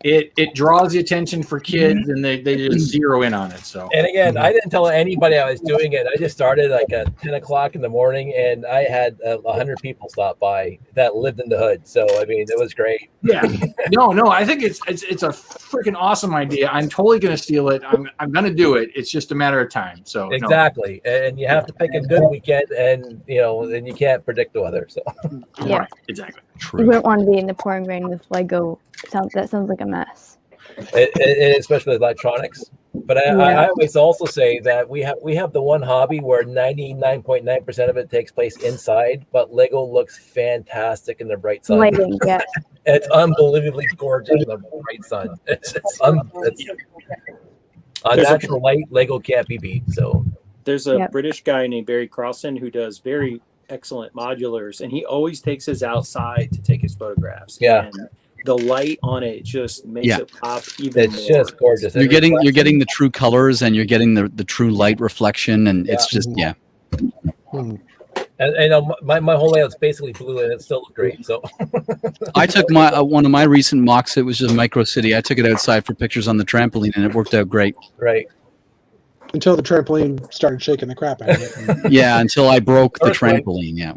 it draws the attention for kids, and they just zero in on it. So. And again, I didn't tell anybody I was doing it. I just started like at 10 o'clock in the morning, and I had 100 people stop by that lived in the hood. So I mean, it was great. Yeah, no, I think it's a freaking awesome idea. I'm totally gonna steal it. I'm gonna do it. It's just a matter of time. So exactly, and you have to pick a good weekend, and then you can't predict the weather. So Yeah. Right, exactly. You wouldn't want to be in the pouring rain with Lego. That sounds like a mess. especially with electronics. But I always also say that we have the one hobby where 99.9% of it takes place inside, but Lego looks fantastic in the bright sun. Lighting, yeah. It's unbelievably gorgeous in the bright sun. It's on natural light, Lego can't be beat. So there's a British guy named Barry Carlson who does very excellent modulars, and he always takes his outside to take his photographs. Yeah. And the light on it just makes it pop even it's more. just gorgeous. You're getting the true colors, and you're getting the true light reflection, and it's just And my whole layout's basically blue, and it still looked great. So I took my one of my recent mocks. It was just Micro City. I took it outside for pictures on the trampoline, and it worked out great. Right. Until the trampoline started shaking the crap out of it. Yeah, until I broke the trampoline. Yeah.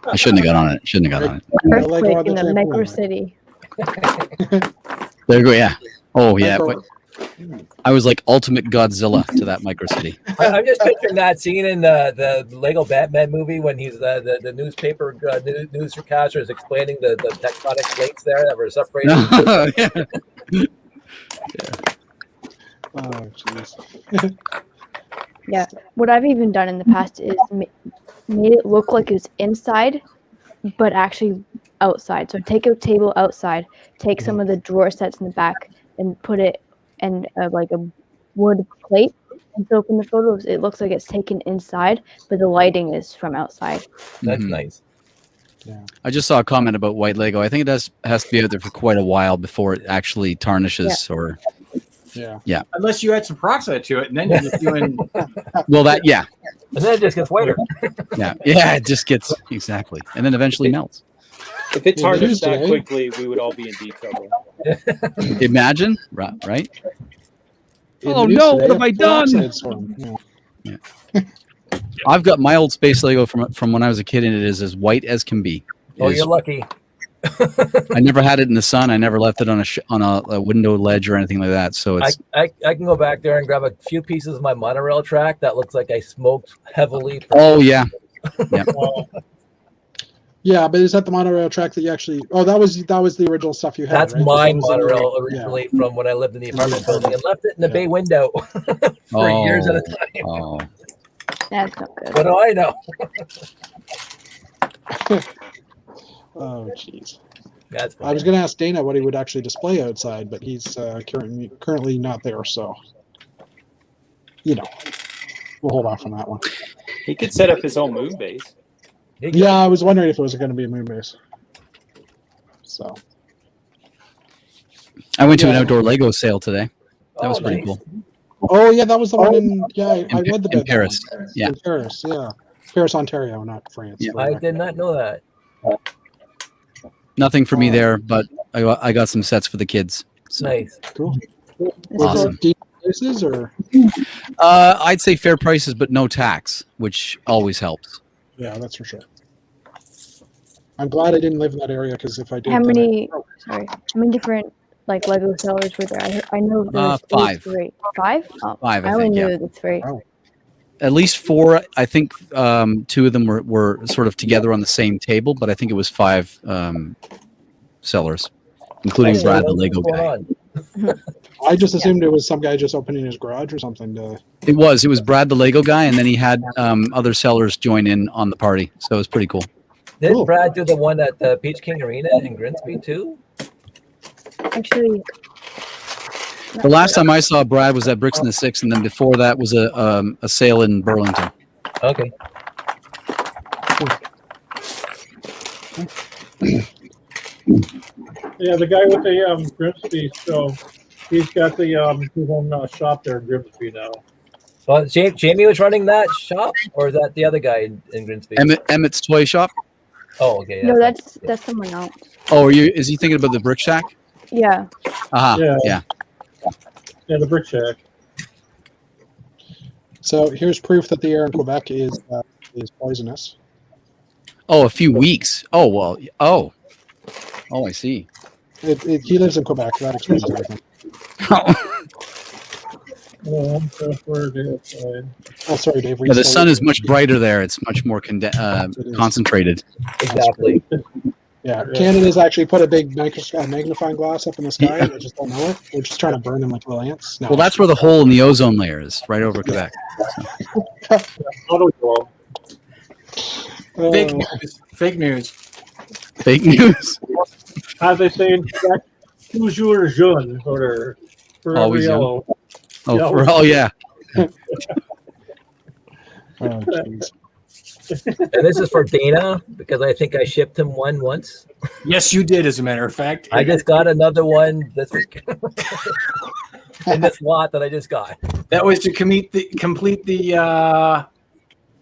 I shouldn't have got on it. Earthquake in the Micro City. There you go. Yeah. Oh yeah. I was like ultimate Godzilla to that Micro City. I'm just picturing that scene in the Lego Batman movie when he's the newspaper newscaster is explaining the tectonic plates there that were separated. Oh, jeez. Yeah. What I've even done in the past is made it look like it's inside, but actually outside. So take a table outside, take some of the drawer sets in the back, and put it in like a wood plate. And so in the photos, it looks like it's taken inside, but the lighting is from outside. That's nice. Yeah. I just saw a comment about white Lego. I think it has to be out there for quite a while before it actually tarnishes or. Yeah. Unless you add some peroxide to it, and then you're just doing. Well, and then it just gets whiter. Yeah, it just gets exactly, and then eventually melts. If it tarnished that quickly, we would all be in deep trouble. Imagine, right? Oh no! What have I done? Yeah. I've got my old space Lego from when I was a kid, and it is as white as can be. You're lucky. I never had it in the sun. I never left it on a window ledge or anything like that. So it's. I can go back there and grab a few pieces of my monorail track that looks like I smoked heavily. Oh yeah. Yeah. Yeah, but is that the monorail track that you actually? Oh, that was the original stuff you had. That's right? my monorail originally from when I lived in the apartment building and left it in the bay window for years at a time. Oh. That's not good. What do I know? Oh, jeez. That's I was going to ask Dana what he would actually display outside, but he's currently not there, so we'll hold off on that one. He could set up his own moon base. Yeah, I was wondering if it was going to be a moon base. So I went to an outdoor Lego sale today. That was pretty cool. Oh yeah, that was the one in I read the bit in Paris. Yeah, in Paris. Yeah, Paris, Ontario, not France. Yeah. I did not know that. Nothing for me there, but I got some sets for the kids. So. Nice. Cool. Awesome. Deep bases or? I'd say fair prices, but no tax, which always helps. Yeah, that's for sure. I'm glad I didn't live in that area because if I did, How then many? Sorry, how many different like Lego sellers were there? I know there's at least 5. 3. 5? Oh, 5, I I only think, knew yeah. the 3. Wow. At least 4. I think 2 of them were sort of together on the same table, but I think it was 5 sellers, including Hey, Brad, the what's Lego going guy. on? I just assumed it was some guy just opening his garage or something. It was Brad, the Lego guy, and then he had other sellers join in on the party, so it was pretty cool. Didn't Cool. Brad do the one at the Peach King Arena in Grimsby too? Actually, The last time I saw Brad was at Bricks in the Six, and then before that was a sale in Burlington. Okay. Yeah, the guy with the Grimsby, so he's got the his own shop there in Grimsby now. Well, Jamie was running that shop, or is that the other guy in Grimsby? Emmett's Toy Shop. Oh, okay. no, that's someone else. Oh, is he thinking about the Brick Shack? Yeah. Yeah. Yeah, the Brick Shack. So here's proof that the air in Quebec is poisonous. Oh, a few weeks. Oh, well. Oh, I see. He lives in Quebec. That explains everything. Oh, where it is. Oh, sorry, Dave. Yeah, the sun is much brighter there. It's much more concentrated. Exactly. Yeah, Canada's actually put a big magnifying glass up in the sky. And they just don't know it. They're just trying to burn them like little ants. No. Well, that's where the hole in the ozone layer is, right over Quebec. Auto World. Fake news. Fake news. Fake news. As they say in Quebec, toujours jeune, or forever Always young. yellow. Oh, yeah. Oh, jeez. And this is for Dana because I think I shipped him one once. Yes, you did. As a matter of fact, I just got another one this week in this lot that I just got. that was to complete the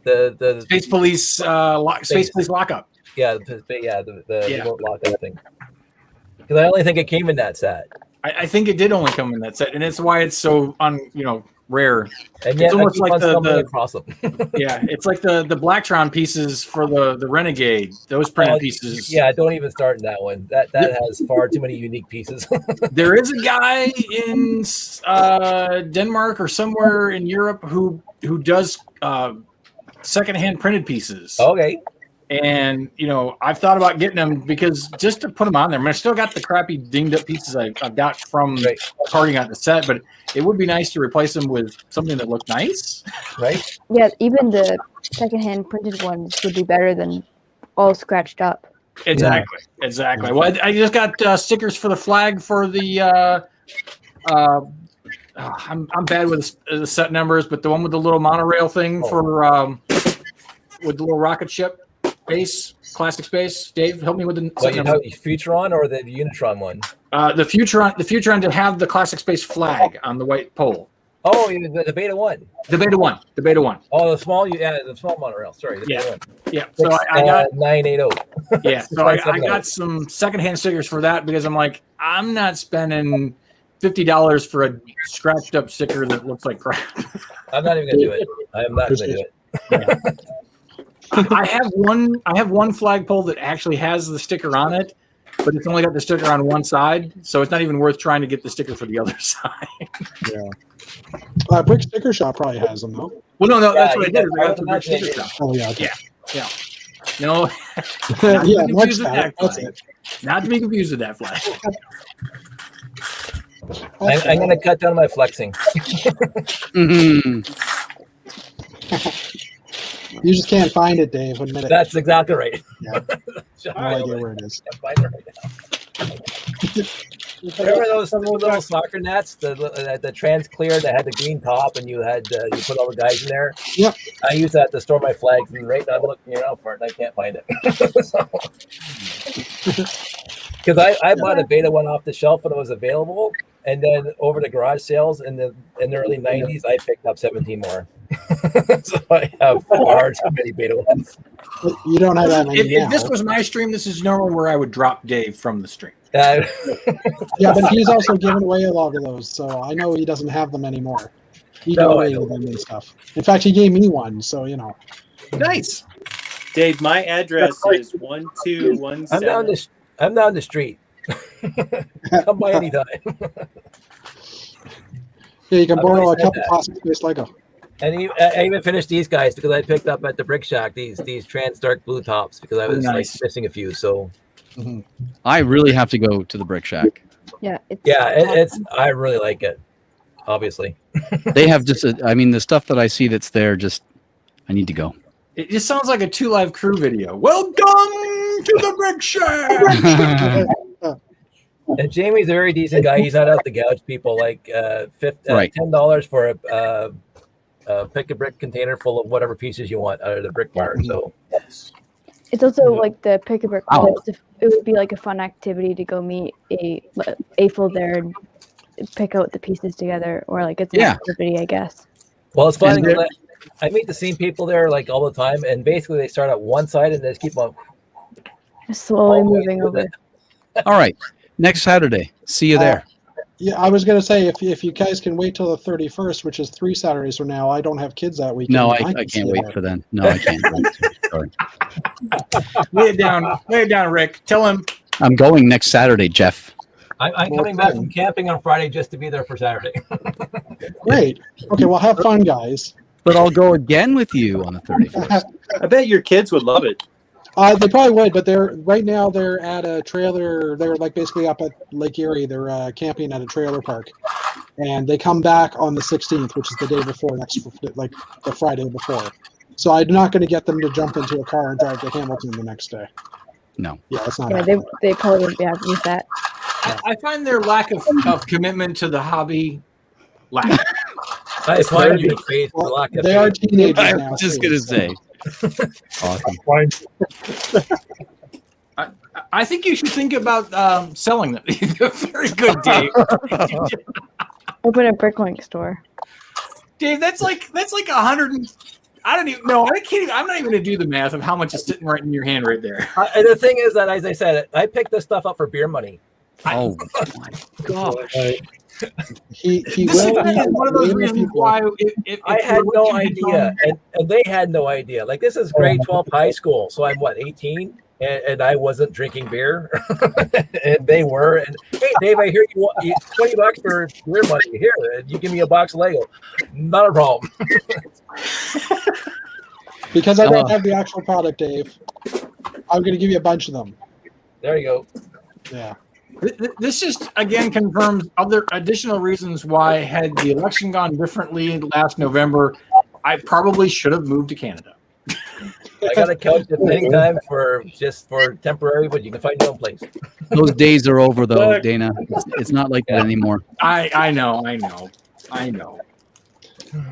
The Space Police Space Police lockup. the Yeah. remote lockup thing. Because I only think it came in that set, I think it did only come in that set, and it's why it's so rare. and yet It's I almost keep like on stumbling the across them. yeah, it's like the Blacktron pieces for the Renegade. Those printed pieces. Yeah, don't even start in that one. That has far too many unique pieces. There is a guy in Denmark or somewhere in Europe who does secondhand printed pieces. Okay. And I've thought about getting them because just to put them on there. I mean, I still got the crappy dinged up pieces I've got from Right. parting out the set, but it would be nice to replace them with something that looked nice. Right? Yeah, even the secondhand printed ones would be better than all scratched up. Exactly. Well, I just got stickers for the flag for the. I'm bad with the set numbers, but the one with the little monorail thing for with the little rocket ship base, classic space. Dave, help me with the What set you numbers. have, Futuron or the Unitron one? The Futuron to have the classic space flag on the white pole. Oh, the Beta one. The Beta one. Oh, the small monorail. Sorry, the Yeah. Beta one. Yeah. So I got 980. yeah. So I got some secondhand stickers for that because I'm like, I'm not spending $50 for a scratched up sticker that looks like crap. I'm not even gonna do it. I am not gonna do it. I have one flagpole that actually has the sticker on it, but it's only got the sticker on one side, so it's not even worth trying to get the sticker for the other side. Yeah. Brick Sticker Shop probably has them though. Well, no, that's what I you did. got I got the that, sticker yeah. shop. Oh yeah. Okay. Yeah. No, Yeah, to be watch confused with that. That's flag. it. Not to be confused with that flag. I'm gonna cut down my flexing. Mhm. You just can't find it, Dave. Admit it. That's exactly right. Yeah. No idea where it is. Can't find it right now. Remember those little soccer nets, the trans clear that had the green top, and you put all the guys in there. Yep. I use that to store my flags, and right now I'm looking around for it, and I can't find it. Because I bought a Beta one off the shelf when it was available, and then over the garage sales in the early '90s, I picked up 17 more. So I have far too many Beta ones. You don't have that many If now. this was my stream, this is normally where I would drop Dave from the stream. Uh, Yeah, but he's also given away a lot of those, so I know he doesn't have them anymore. eco I know. with them and stuff. In fact, he gave me one, so you know. Nice. Dave, my address is 1217. I'm down the street. Come by anytime. Yeah, you can I've borrow always a said couple that. plastic based Lego. And I even finished these guys because I picked up at the Brick Shack these trans dark blue tops because I was Nice. like missing a few. So I really have to go to the Brick Shack. Yeah, it's it's I really like it. Obviously, They have just, I mean, the stuff that I see that's there, just, I need to go. It just sounds like a 2 Live Crew video. Welcome to the Brick Shack. and Jamie's a very decent guy. He's not out to gouge people. Like Right. $10 for a pick a brick container full of whatever pieces you want out of the brick bar. So It's also like the pick a brick. Wow. It would be like a fun activity to go meet a AFL there and pick out the pieces together, or like it's an Yeah. activity, I guess. well, it's funny. And there- I meet the same people there like all the time, and basically they start at one side and they just keep on Slowly all the way moving through over. the- All right. Next Saturday. See you there. Yeah, I was gonna say if you guys can wait till the 31st, which is 3 Saturdays from now, I don't have kids that weekend. No, and I can see can't you wait there. for then. No, I can't. Sorry. Lay it down, Rick. Tell him. I'm going next Saturday, Jeff. I'm Well, coming back fun. from camping on Friday just to be there for Saturday. Great. Okay, well, have fun, guys. But I'll go again with you on the 31st. I bet your kids would love it. They probably would, but right now they're at a trailer. They're like basically up at Lake Erie. They're camping at a trailer park, and they come back on the 16th, which is the day before like the Friday before. So I'm not going to get them to jump into a car and drive to Hamilton the next day. No. Yeah, it's not. Yeah, happening. they probably wouldn't be happy with that. I find their lack of commitment to the hobby lack. I find you faith for Well, lack of they are faith. teenagers I now. was just too, going to so- say. Awesome. Fine. I think you should think about selling them. Very good, Dave. Open a Bricklink store. Dave, that's like 100. I don't even know. I can't. Even, I'm not even going to do the math of how much is sitting right in your hand right there. And the thing is that, as I said, I picked this stuff up for beer money. Oh, my gosh. He This will. is one of those reasons why I had no idea, and they had no idea. Like, this is grade 12 high school, so I'm what, 18, and I wasn't drinking beer, and they were. And hey, Dave, I hear you want $20 for beer money. Here, and you give me a box of Lego. Not a problem. Because I don't have the actual product, Dave. I'm going to give you a bunch of them. There you go. Yeah. This just again confirms other additional reasons why, had the election gone differently last November, I probably should have moved to Canada. I got a couch at any time for temporary, but you can find your own place. Those days are over, though, Dana. It's not like that anymore. I know.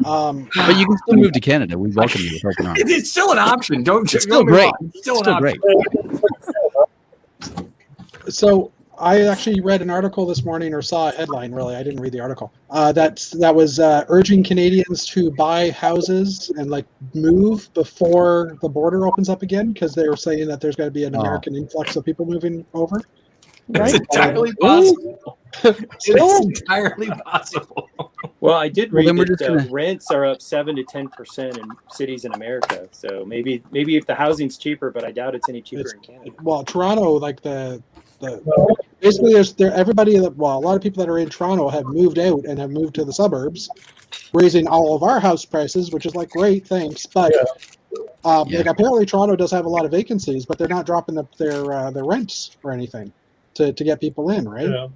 But you can still move to Canada. We welcome you with open arms. It's still an option. Don't. It's still don't get me great. wrong. It's still an Still option. great. So I actually read an article this morning, or saw a headline. Really, I didn't read the article. That was urging Canadians to buy houses and like move before the border opens up again, because they were saying that there's going to be an American influx of people moving over. It's Right? entirely possible. It's entirely possible. Well, I did Well, read then we're that just gonna- rents are up 7 to 10% in cities in America. So maybe if the housing's cheaper, but I doubt it's any cheaper in Canada. Well, Toronto, like the basically everybody that, well, a lot of people that are in Toronto have moved out and have moved to the suburbs, raising all of our house prices, which is like great, thanks. But like apparently Toronto does have a lot of vacancies, but they're not dropping their rents or anything to get people in, right? Yeah.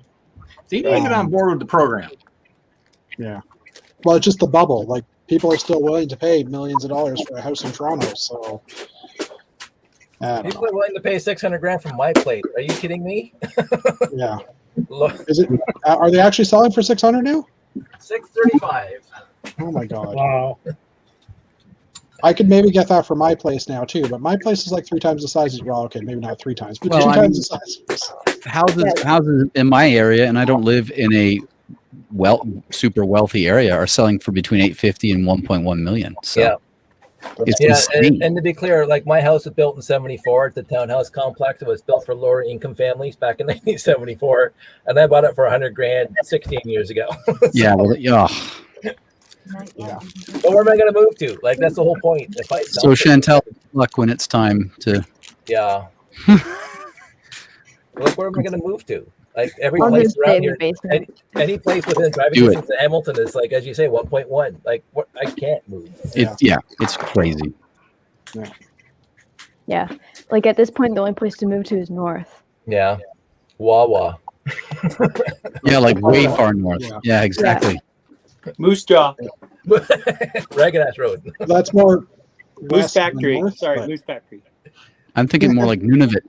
They need to get on board with the program. Yeah. Well, it's just the bubble. Like people are still willing to pay millions of dollars for a house in Toronto. So People are willing to pay $600,000 for my plate. Are you kidding me? yeah. Look, Is it? Are they actually selling for 600 now? $635. Oh my god. Wow. I could maybe get that for my place now too, but my place is like 3 times the size. Well, okay, maybe not 3 times, but Well, 2 I times mean- the size. Houses in my area, and I don't live in a super wealthy area, are selling for between $850 and $1.1 million. So Yeah. it's Yeah, insane. and to be clear, like my house was built in '74. It's a townhouse complex. It was built for lower income families back in 1974, and I bought it for $100,000 16 years ago. Yeah, well, Yeah. But where am I going to move to? Like, that's the whole point. If I So Chantel, luck when it's time to. yeah. Look, where am I going to move to? Like every I'll place just stay around in the here, basement. any place within driving Do it. distance to Hamilton is like, as you say, 1.1. Like, what? I can't move. It's crazy. Yeah. Like at this point, the only place to move to is north. Yeah. Wawa. Yeah, like way far north. Yeah. Yeah, exactly. Moose Jaw, Ragged Ass Road. That's more Moose west than Factory. north, Sorry, but- Moose Factory. I'm thinking more like Nunavut.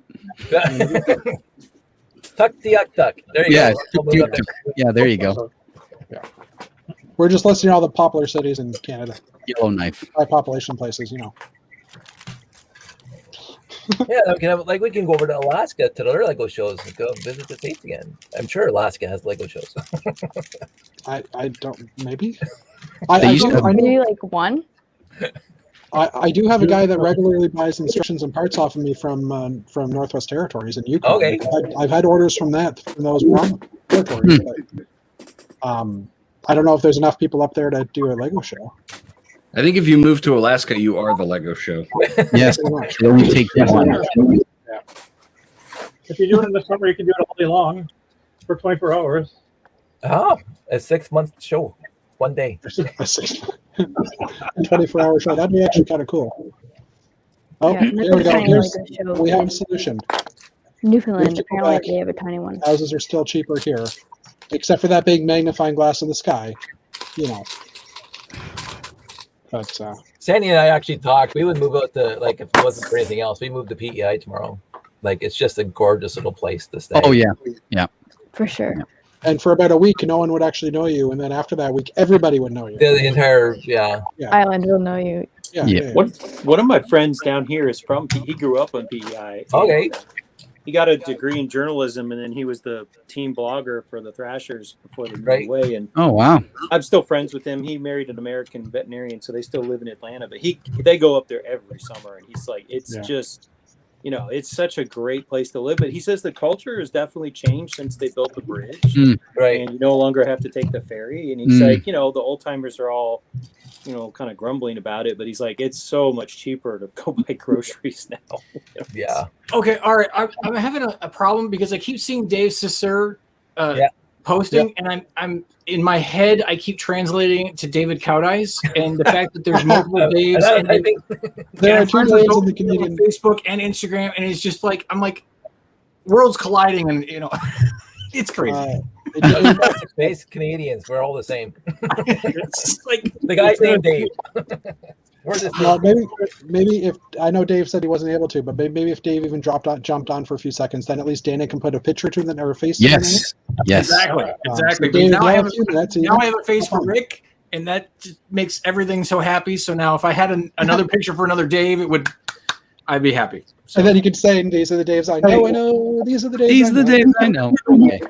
Tuck the yuck tuck. There you Yeah, go. I'll move up there. yeah, there you go. We're just listing all the popular cities in Canada, Yellowknife. high population places. Yeah, we can go over to Alaska to the other Lego shows and go visit the States again. I'm sure Alaska has Lego shows. I don't maybe. They used to- I know- Maybe like one. I do have a guy that regularly buys instructions and parts off of me from Northwest Territories in Yukon. Okay. I've had orders from those territories. But, I don't know if there's enough people up there to do a Lego show. I think if you move to Alaska, you are the Lego show. Yes, Pretty much. it only takes one. If you do it in the summer, you can do it all day long for 24 hours. Oh, a 6-month show, one day. A 24-hour show. That'd be actually kind of cool. Oh, Yeah, there we go. tiny Here's, Lego show we have a is solution. Newfoundland. to go Apparently, back. they have a tiny one. Houses are still cheaper here, except for that big magnifying glass in the sky. But Sandy and I actually talked. We would move out to, like, if it wasn't for anything else, we moved to PEI tomorrow. Like, it's just a gorgeous little place to stay. Oh yeah. For sure. and for about a week, no one would actually know you, and then after that week, everybody would know you. The entire, yeah. Island will know you. Yeah. One of my friends down here is from. He grew up on PEI. Okay. He got a degree in journalism, and then he was the team blogger for the Thrashers before they moved Right. away. And Oh wow. I'm still friends with him. He married an American veterinarian, so they still live in Atlanta. But they go up there every summer, and he's like, it's Yeah. just, it's such a great place to live. But he says the culture has definitely changed since they built the bridge, Right. and you no longer have to take the ferry. And he's like, the old timers are all, kind of grumbling about it, but he's like, it's so much cheaper to go buy groceries now. Yeah. Okay, all right. I'm having a problem because I keep seeing Dave Sisser posting, and I'm in my head. I keep translating it to David Cowdice, and the fact that there's multiple Daves. And I think There are I'm two friends with Daves both in the people on Canadian. Facebook and Instagram, and it's just like I'm like worlds colliding, and it's crazy. space Canadians, we're all the same. It's just like The guy's named Dave. We're the No, same. maybe if I know Dave said he wasn't able to, but maybe if Dave even jumped on for a few seconds, then at least Dana can put a picture to them or a face. to them in it. Yes. Yes. exactly. So But Dave, now I yeah, have a few minutes, now I even. have a face for Rick, and that just makes everything so happy. So now if I had another picture for another Dave, I'd be happy. So, And then you could say, "These are the Daves I know. I know. These are the Daves. These I are the know." days I know. Okay.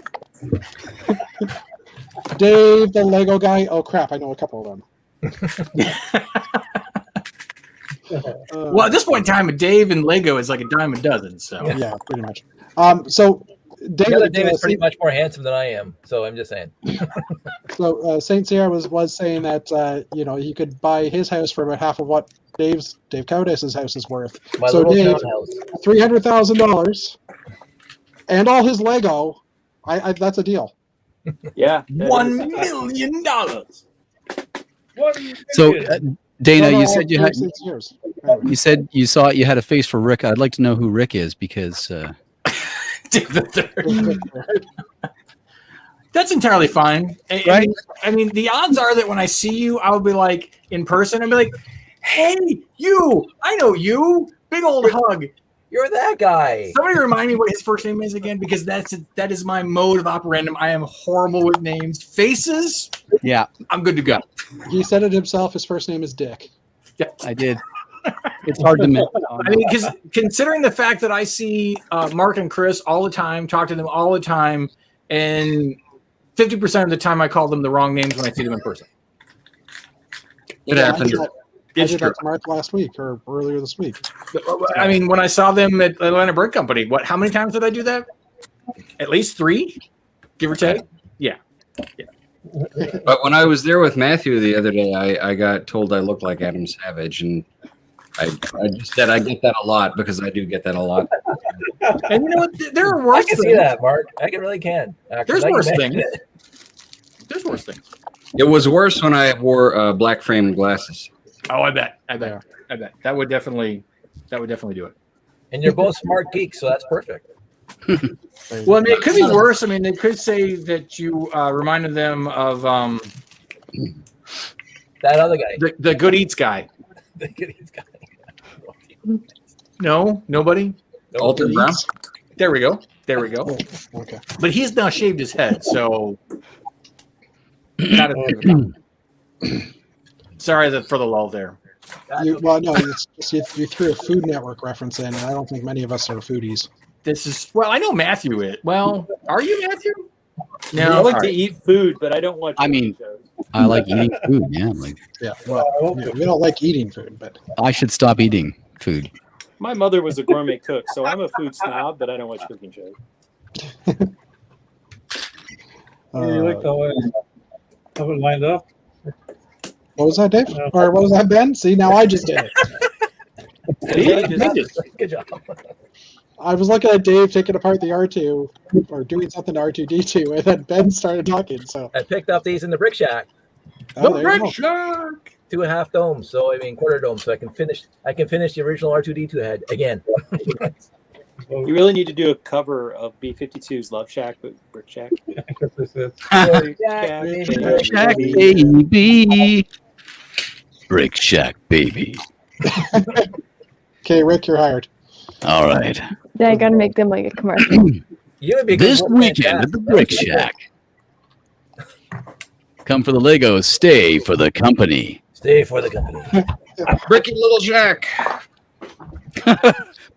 Dave, the Lego guy. Oh crap! I know a couple of them. well, at this point in time, Dave and Lego is like a dime a dozen. So Yeah, pretty much. So The other David, Dave is pretty much more handsome than I am, so I'm just saying. so Saint Sierra was saying that he could buy his house for about half of what Dave Cowdice's house is worth. My So little Dave- townhouse. $300,000 and all his Lego. I that's a deal. Yeah, $1 million. So Dana, No, you said you had. 6 years. Anyway. You said you had a face for Rick. I'd like to know who Rick is because Dave the Third. That's entirely fine. Right. I mean, the odds are that when I see you, I'll be like in person. I'll be like, "Hey, you! I know you! Big old hug." You're that guy. Somebody remind me what his first name is again, because that is my mode of operandum. I am horrible with names. Faces, yeah, I'm good to go. He said it himself. His first name is Dick. I did. It's hard to miss. I mean, because considering the fact that I see Mark and Chris all the time, talk to them all the time, and 50% of the time I call them the wrong names when I see them in person. It Yeah, happens. I It's did true. that to Mark last week or earlier this week. I mean, when I saw them at Atlanta Brick Company, how many times did I do that? At least 3, give or take. Yeah. But when I was there with Matthew the other day, I got told I looked like Adam Savage, and I just said I get that a lot because I do get that a lot. And you know what? There are I worse can things. see that, Mark. I can really can. Actually, There's I can worse imagine things. it. There's worse things. It was worse when I wore black frame glasses. Oh, I bet. That would definitely do it. And you're both smart geeks, so that's perfect. Well, I mean, it could be worse. I mean, they could say that you reminded them of That other guy. the Good Eats guy. The good guy. No, nobody. Alton Brown. There we go. Oh, okay. But he's now shaved his head, so. Not Sorry for the lull there. Well, no, it's just you threw a Food Network reference in, and I don't think many of us are foodies. I know Matthew is. Well, are you Matthew? No, I like all to right. eat food, but I don't watch. I mean, shows. I like eating food. Yeah, like Yeah, well, we don't like eating food, but I should stop eating food. My mother was a gourmet cook, so I'm a food snob, but I don't watch cooking shows. You like the way I have it lined up? what was that, Dave? Or what was that, Ben? See, now I just did it. Good job. I was looking at Dave taking apart the R2 or doing something to R2D2, and then Ben started talking. So I picked up these in the Brick Shack, oh, there you go. Shark. 2.5 domes. So I mean quarter dome. So I can finish the original R2D2 head again. You really need to do a cover of B-52's Love Shack with Brick Shack. This is- Brick Shack baby. Brick Shack baby. Okay, Rick, you're hired. All right. Then I gotta make them like a commercial. You would be a good This Wolfman weekend Jack. at the Brick Shack. Come for the Legos, stay for the company. Stay for the company. Bricky Little Jack.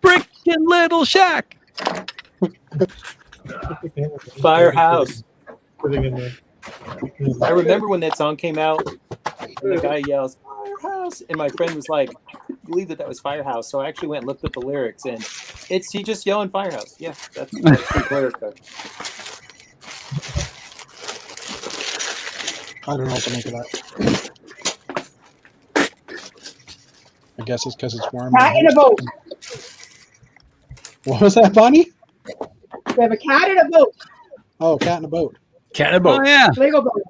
Brick and Little Shack. Firehouse. Putting in the. I remember when that song came out, and the guy yells "Firehouse," and my friend was like, "I couldn't believe that was Firehouse." So I actually went and looked at the lyrics, and it's he just yelling "Firehouse." Yeah, that's the lyric. I don't know what to make of that. I guess it's because it's warm. Cat in a boat. What was that, Bonnie? We have a cat in a boat. Oh, cat in a boat. Cat in a boat. Oh yeah. Lego boat.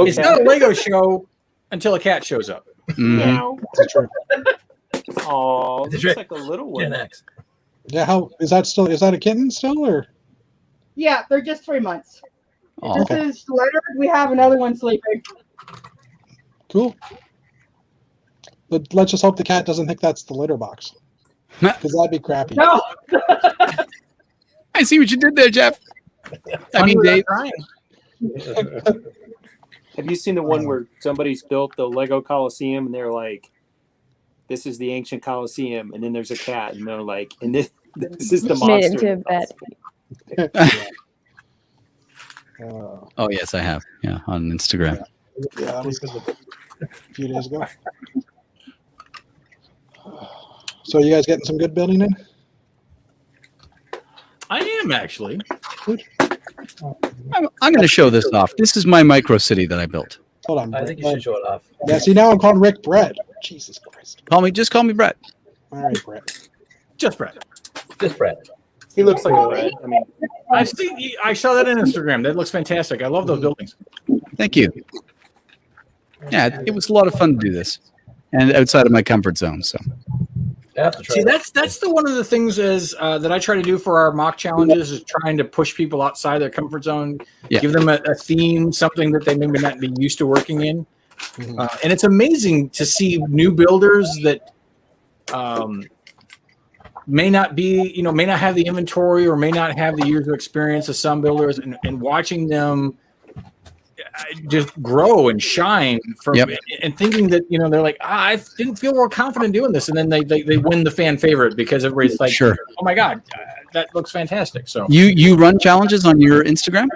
It's not a Lego show until a cat shows up. Mhm. That's true. Oh, looks like a little one. Gen X. Yeah, how is that a kitten still, or Yeah, they're just 3 months. Oh, This is Leonard. We have another one sleeping. cool? But let's just hope the cat doesn't think that's the litter box, because that'd be crappy. No. I see what you did there, Jeff. I mean, Dave. Have you seen the one where somebody's built the Lego Coliseum and they're like, "This is the ancient Coliseum," and then there's a cat, and they're like, "And this is the Made it monster." into a bed. Oh yes, I have. Yeah, on Instagram. Yeah, that was a few days ago. So you guys getting some good building in? I am actually. I'm going to show this off. This is my micro city that I built. Hold on. I think you should show it off. Yeah, see, now I'm calling Rick Brett. Jesus Christ. Just call me Brett. All right, Brett. Just Brett. Just Brett. He looks like a rat. I mean, I saw that on Instagram. That looks fantastic. I love those buildings. Thank you. Yeah, it was a lot of fun to do this, and outside of my comfort zone. So I have to try See, that. that's the one of the things is that I try to do for our mock challenges is trying to push people outside their comfort zone, Yeah. give them a theme, something that they may not be used to working in. And it's amazing to see new builders that may not have the inventory or may not have the years of experience of some builders, and watching them just grow and shine from Yep. and thinking that they're like, I didn't feel real confident doing this, and then they win the fan favorite because everybody's like, Sure. oh my god, that looks fantastic. So you run challenges on your Instagram?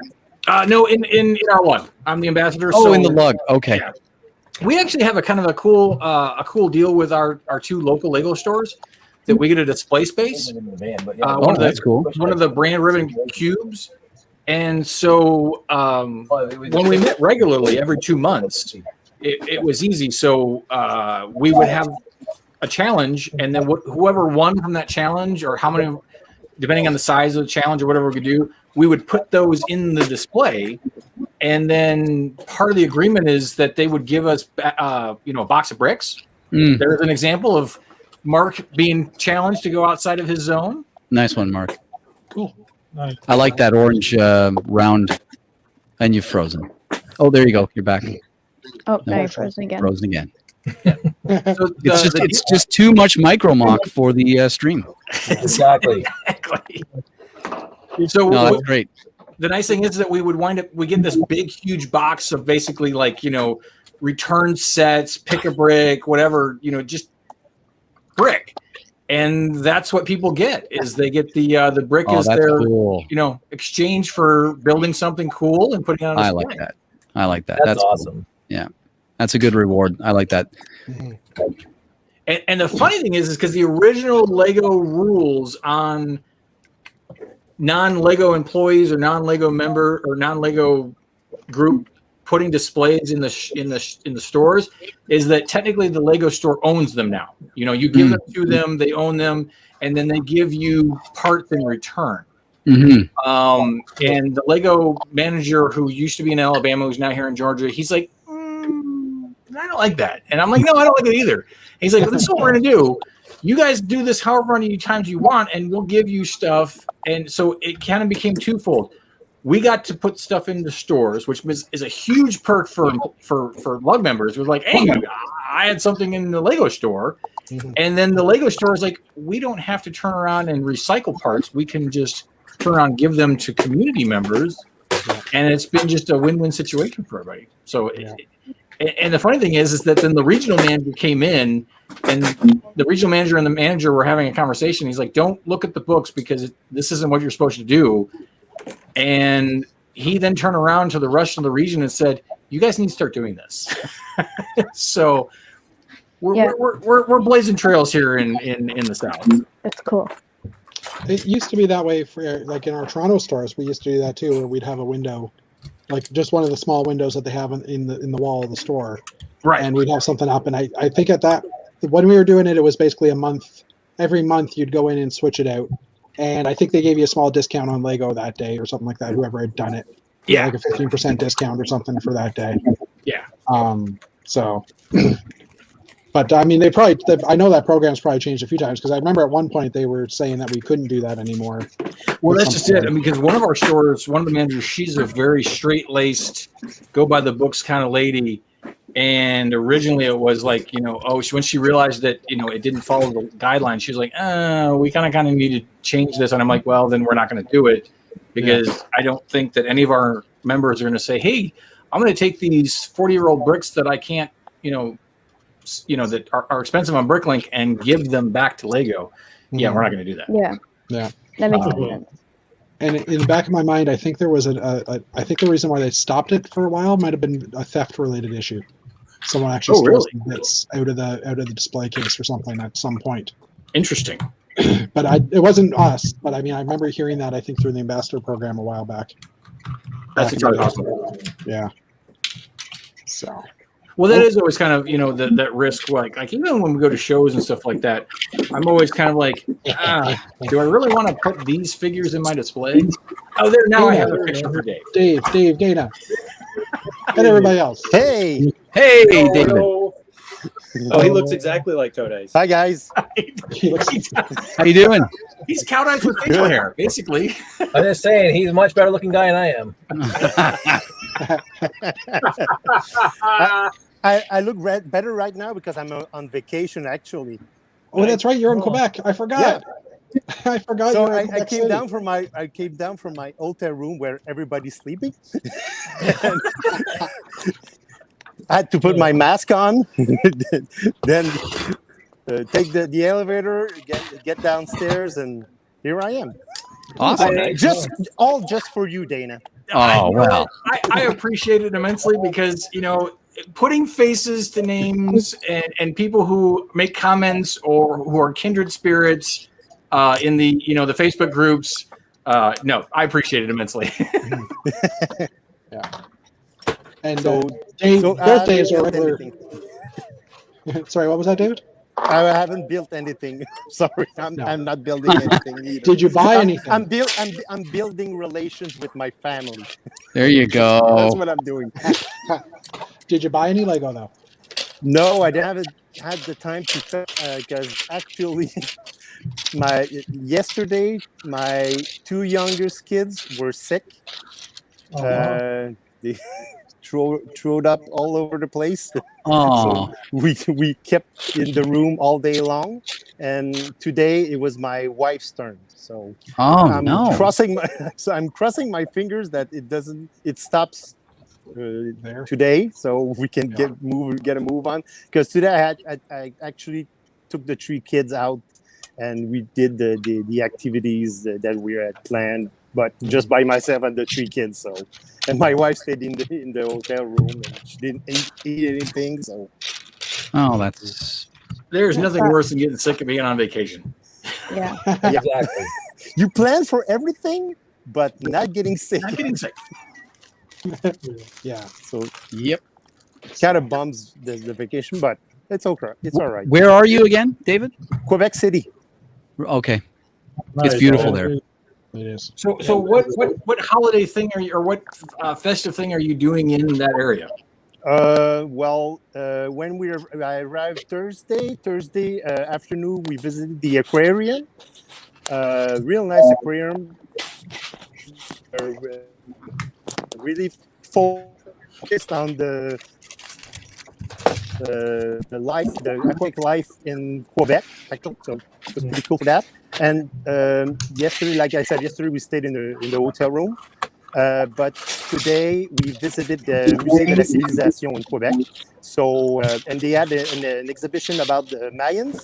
no, in R1, I'm the ambassador. Oh, so in the lug. Okay. Yeah. We actually have a kind of a cool deal with our two local Lego stores that we get a display space. One of the that's cool. One of the brand ribbon cubes And so when we met regularly every 2 months, it was easy. So we would have a challenge, and then whoever won from that challenge, or how many, depending on the size of the challenge or whatever we could do, we would put those in the display. And then part of the agreement is that they would give us, a box of bricks. There's an example of Mark being challenged to go outside of his zone. Nice one, Mark. Cool. Nice. I like that orange round. And you've frozen. Oh, there you go. You're back. Oh, now No. you're frozen again. Frozen again. So It's just too much micro mock for the stream. Exactly. Exactly. So No, that's great. the nice thing is that we get this big, huge box of basically return sets, pick a brick, whatever, just brick. And that's what people get, is they get the brick Oh, is that's their, cool. exchange for building something cool and putting it on I display. like that. I like that. That's cool. awesome. Yeah. That's a good reward. I like that. And the funny thing is because the original Lego rules on non-Lego employees or non-Lego member or non-Lego group putting displays in the stores is that technically the Lego store owns them now. You give them to them, they own them, and then they give you parts in return. Mm-hmm. And the Lego manager who used to be in Alabama, who's now here in Georgia, he's like, I don't like that. And I'm like, no, I don't like it either. He's like, this is what we're going to do. You guys do this however many times you want, and we'll give you stuff. And so it kind of became twofold. We got to put stuff in the stores, which is a huge perk for Lug members. It was like, hey, I had something in the Lego store. And then the Lego store is like, we don't have to turn around and recycle parts. We can just turn around and give them to community members. And it's been just a win-win situation for everybody. So, and the funny thing is that then the regional manager came in, and the regional manager and the manager were having a conversation. He's like, don't look at the books because this isn't what you're supposed to do. And he then turned around to the rest of the region and said, you guys need to start doing this. So we're blazing trails here in the South. That's cool. It used to be that way for in our Toronto stores. We used to do that too, where we'd have a window, just one of the small windows that they have in the wall of the store, right? And we'd have something up. And I think at that, when we were doing it, it was basically a month. Every month you'd go in and switch it out, and I think they gave you a small discount on Lego that day or something like that. Whoever had done it, like a 15% discount or something for that day. Yeah. So. But I mean, I know that program's probably changed a few times, because I remember at one point they were saying that we couldn't do that anymore. Well, that's just it. I mean, because one of our stores, one of the managers, she's a very straight-laced, go by the books kind of lady. And originally it was like, when she realized that, it didn't follow the guidelines, she was like, we kind of need to change this. And I'm like, well, then we're not going to do it, because I don't think that any of our members are going to say, hey, I'm going to take these 40-year-old bricks that I can't, that are expensive on Bricklink and give them back to Lego. Yeah, we're not going to do that. Yeah. That makes sense. And in the back of my mind, I think there was I think the reason why they stopped it for a while might have been a theft-related issue. Someone actually stole some bits out of the display case or something at some point. Interesting. But it wasn't us. But I mean, I remember hearing that, I think, through the ambassador program a while back. That's exactly awesome. Yeah. So. Well, that is always kind of, that risk. Like even when we go to shows and stuff like that, I'm always kind of like, do I really want to put these figures in my display? Oh, there now I have a picture for Dave. Dave, Dana, and everybody else. Hey, David. Oh, he looks exactly like Toad. Hi, guys. How you doing? He's Cow Eyes with facial hair, basically. I'm just saying, he's a much better looking guy than I am. I look better right now because I'm on vacation, actually. Oh, that's right. You're in Quebec. I forgot. Yeah. I forgot. So I came down from my hotel room where everybody's sleeping. I had to put my mask on, then take the elevator, get downstairs, and here I am. Awesome. Just for you, Dana. Oh, wow. I appreciate it immensely because, putting faces to names and people who make comments or who are kindred spirits in the, the Facebook groups, No, I appreciate it immensely. And So- Dave, so birthdays I are haven't built regular. anything. Sorry, what was that, David? I haven't built anything. Sorry, No. I'm not building anything either. Did you buy anything? I'm building relations with my family. There you go. That's what I'm doing. Did you buy any Lego though? No, I haven't had the time to because actually, yesterday my two youngest kids were sick. They throwed up all over the place. Oh, We kept in the room all day long, and today it was my wife's turn. So I'm no. crossing my fingers that it stops today, so we can get a move on. Because today I actually took the 3 kids out, and we did the activities that we had planned, but just by myself and the 3 kids. So, and my wife stayed in the hotel room, and she didn't eat anything. So, Oh, that's There's nothing worse than getting sick and being on vacation. Yeah. Exactly. you plan for everything, but not getting sick. Not getting sick. Yeah. So yep. kind of bums the vacation, but it's okay. It's all right. Where are you again, David? Quebec City. Okay, Nice. it's beautiful there. It is. So what holiday thing are you, or what festive thing are you doing in that area? When I arrived Thursday afternoon, we visited the aquarium. Real nice aquarium. Really focused on the aquatic life in Quebec. So it was pretty cool for that. And yesterday, like I said, we stayed in the hotel room. But today we visited the Musée de la Civilisation in Quebec. So, and they had an exhibition about the Mayans.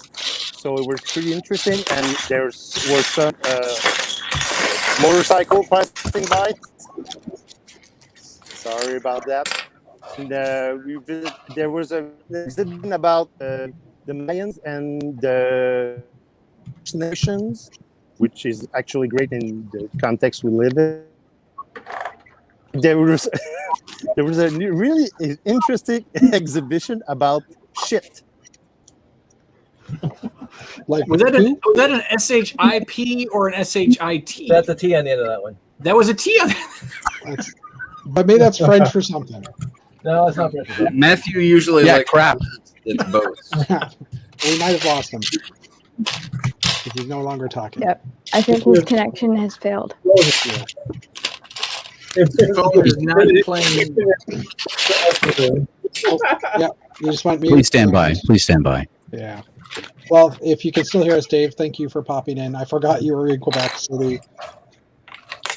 So it was pretty interesting. And there were some motorcycle passing by. Sorry about that. And there was an exhibition about the Mayans and the First Nations, which is actually great in the context we live in. There was a really interesting exhibition about shit. Like Was that an SHIP or an SHIT? That's a T on the end of that one. That was a T on but maybe that's French for something. No, it's not British. Matthew usually Yeah, likes crap. It's both. We might have lost him. If he's no longer talking. Yep. I think his connection has failed. Yeah. phone is not playing. Yeah. You just went mute. Please stand by. Please stand by. Yeah. Well, if you can still hear us, Dave, thank you for popping in. I forgot you were in Quebec City.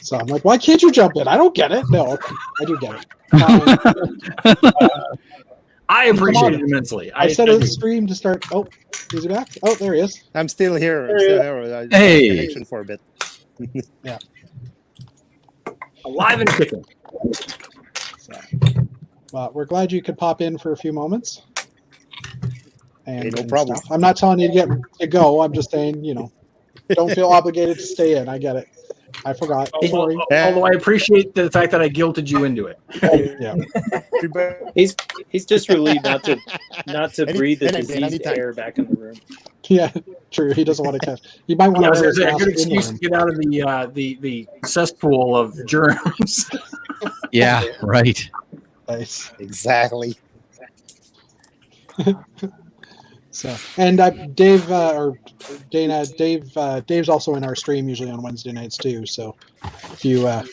So I'm like, why can't you jump in? I don't get it. No, I do get it. I appreciate it immensely. I set a stream to start. Oh, is he back? Oh, there he is. I'm still here. I Hey. connection for a bit. Yeah. Alive and kicking. So, well, we're glad you could pop in for a few moments. And, Hey, no and problem. stuff. I'm not telling you to go. I'm just saying, don't feel obligated to stay in. I get it. I forgot. Sorry. Although I appreciate the fact that I guilted you into it. Yeah. He's just relieved not to breathe the anytime. diseased air back in the room. Yeah. True. He doesn't want to catch. He might want Yeah, I to was wear gonna his say, a good mask excuse in to get out of the cesspool of germs. Yeah, right. there. Nice. Exactly. So, and Dave or Dana, Dave's also in our stream usually on Wednesday nights too. So, if you, if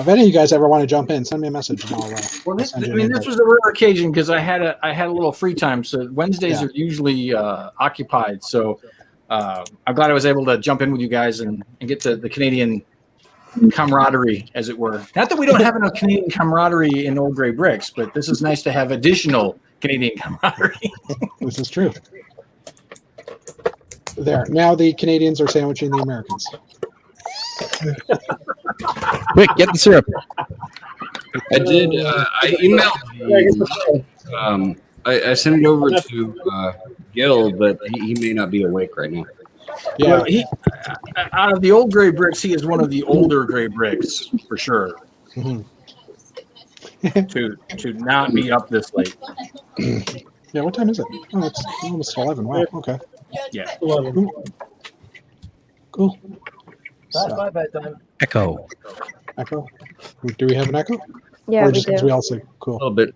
any of you guys ever want to jump in, send me a message and I'll. Well, I'll send you an this invite. was a rare occasion because I had a little free time. So Wednesdays Yeah. are usually occupied. So I'm glad I was able to jump in with you guys and get the Canadian camaraderie, as it were. Not that we don't have enough Canadian camaraderie in Old Grey Bricks, but this is nice to have additional Canadian camaraderie. This is true. There. Now the Canadians are sandwiching the Americans. Quick, get the syrup. I did. I emailed. I sent it over to Gil, but he may not be awake right now. Yeah. Well, out of the old gray bricks, he is one of the older gray bricks for sure. Mhm. to not be up this late. Yeah. What time is it? Oh, it's almost 11. Wow. Okay. Yeah. 11. Cool. That's So, my bedtime. Echo. echo. Do we have an echo? Yeah, or we just because do. we all say A cool? little bit.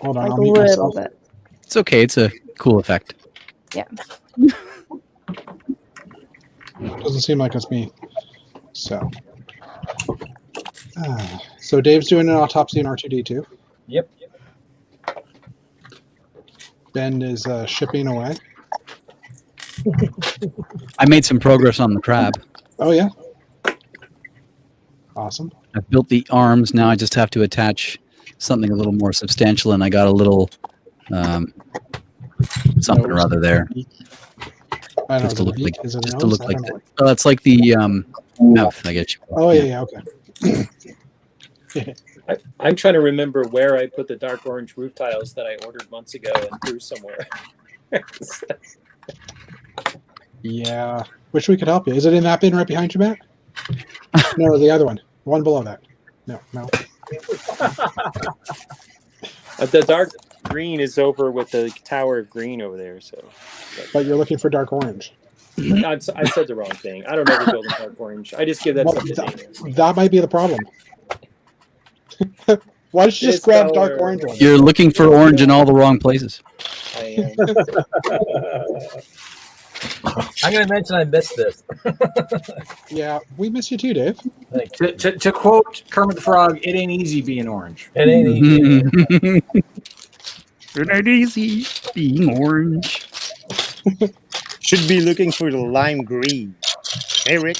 Hold on. Like I'll a mute little myself. bit. It's okay. It's a cool effect. Doesn't seem like it's me. So. So Dave's doing an autopsy in R2D2. Yep. Ben is shipping away. I made some progress on the crab. Oh yeah. Awesome. I've built the arms. Now I just have to attach something a little more substantial, and I got a little something or other there. I don't Just to know. look like, Is it a just nose? to look I like don't the, know. it's like the mouth. I get you. Oh yeah. Okay. I'm trying to remember where I put the dark orange roof tiles that I ordered months ago and threw somewhere. Yeah. Wish we could help you. Is it in that bin right behind you, Matt? No, the other one. One below that. No. The dark green is over with the tower of green over there. So, But you're looking for dark orange. I said the wrong thing. I don't ever build in dark orange. I just give that Well, stuff to Dana. that might be the problem. Why don't you just This grab color- dark orange one? You're looking for orange in all the wrong places. I I'm going to mention I missed this. Yeah, we miss you too, Dave. Thank you. To quote Kermit the Frog, it ain't easy being orange. It ain't easy. It ain't easy being orange. Should be looking for the lime green. Hey, Rick.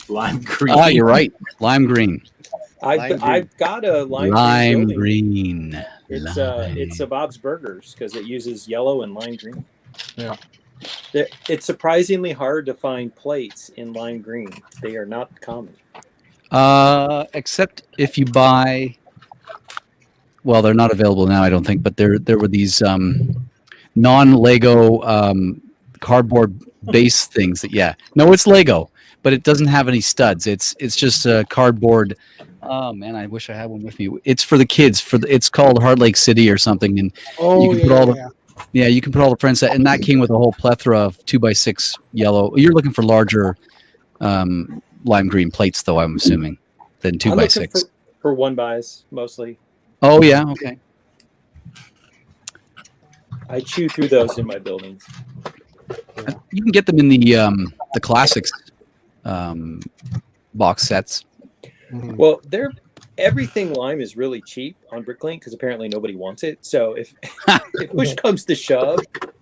Lime green. Ah, you're right. Lime green. I've got a lime Lime green building. green. It's a Bob's Burgers because it uses yellow and lime green. Yeah. It's surprisingly hard to find plates in lime green. They are not common. Except if you buy. Well, they're not available now, I don't think. But there were these non-Lego cardboard base things that no, it's Lego, but it doesn't have any studs. It's just a cardboard. Oh man, I wish I had one with me. It's for the kids. It's called Heart Lake City or something, and you can put all the. Yeah, you can put all the friends, and that came with a whole plethora of 2x6 yellow. You're looking for larger lime green plates, though, I'm assuming, than I'm looking 2x6. for 1x mostly. Oh yeah, okay. I chew through those in my buildings. You can get them in the classics box sets. Well, everything lime is really cheap on Bricklink because apparently nobody wants it. So if push comes to shove,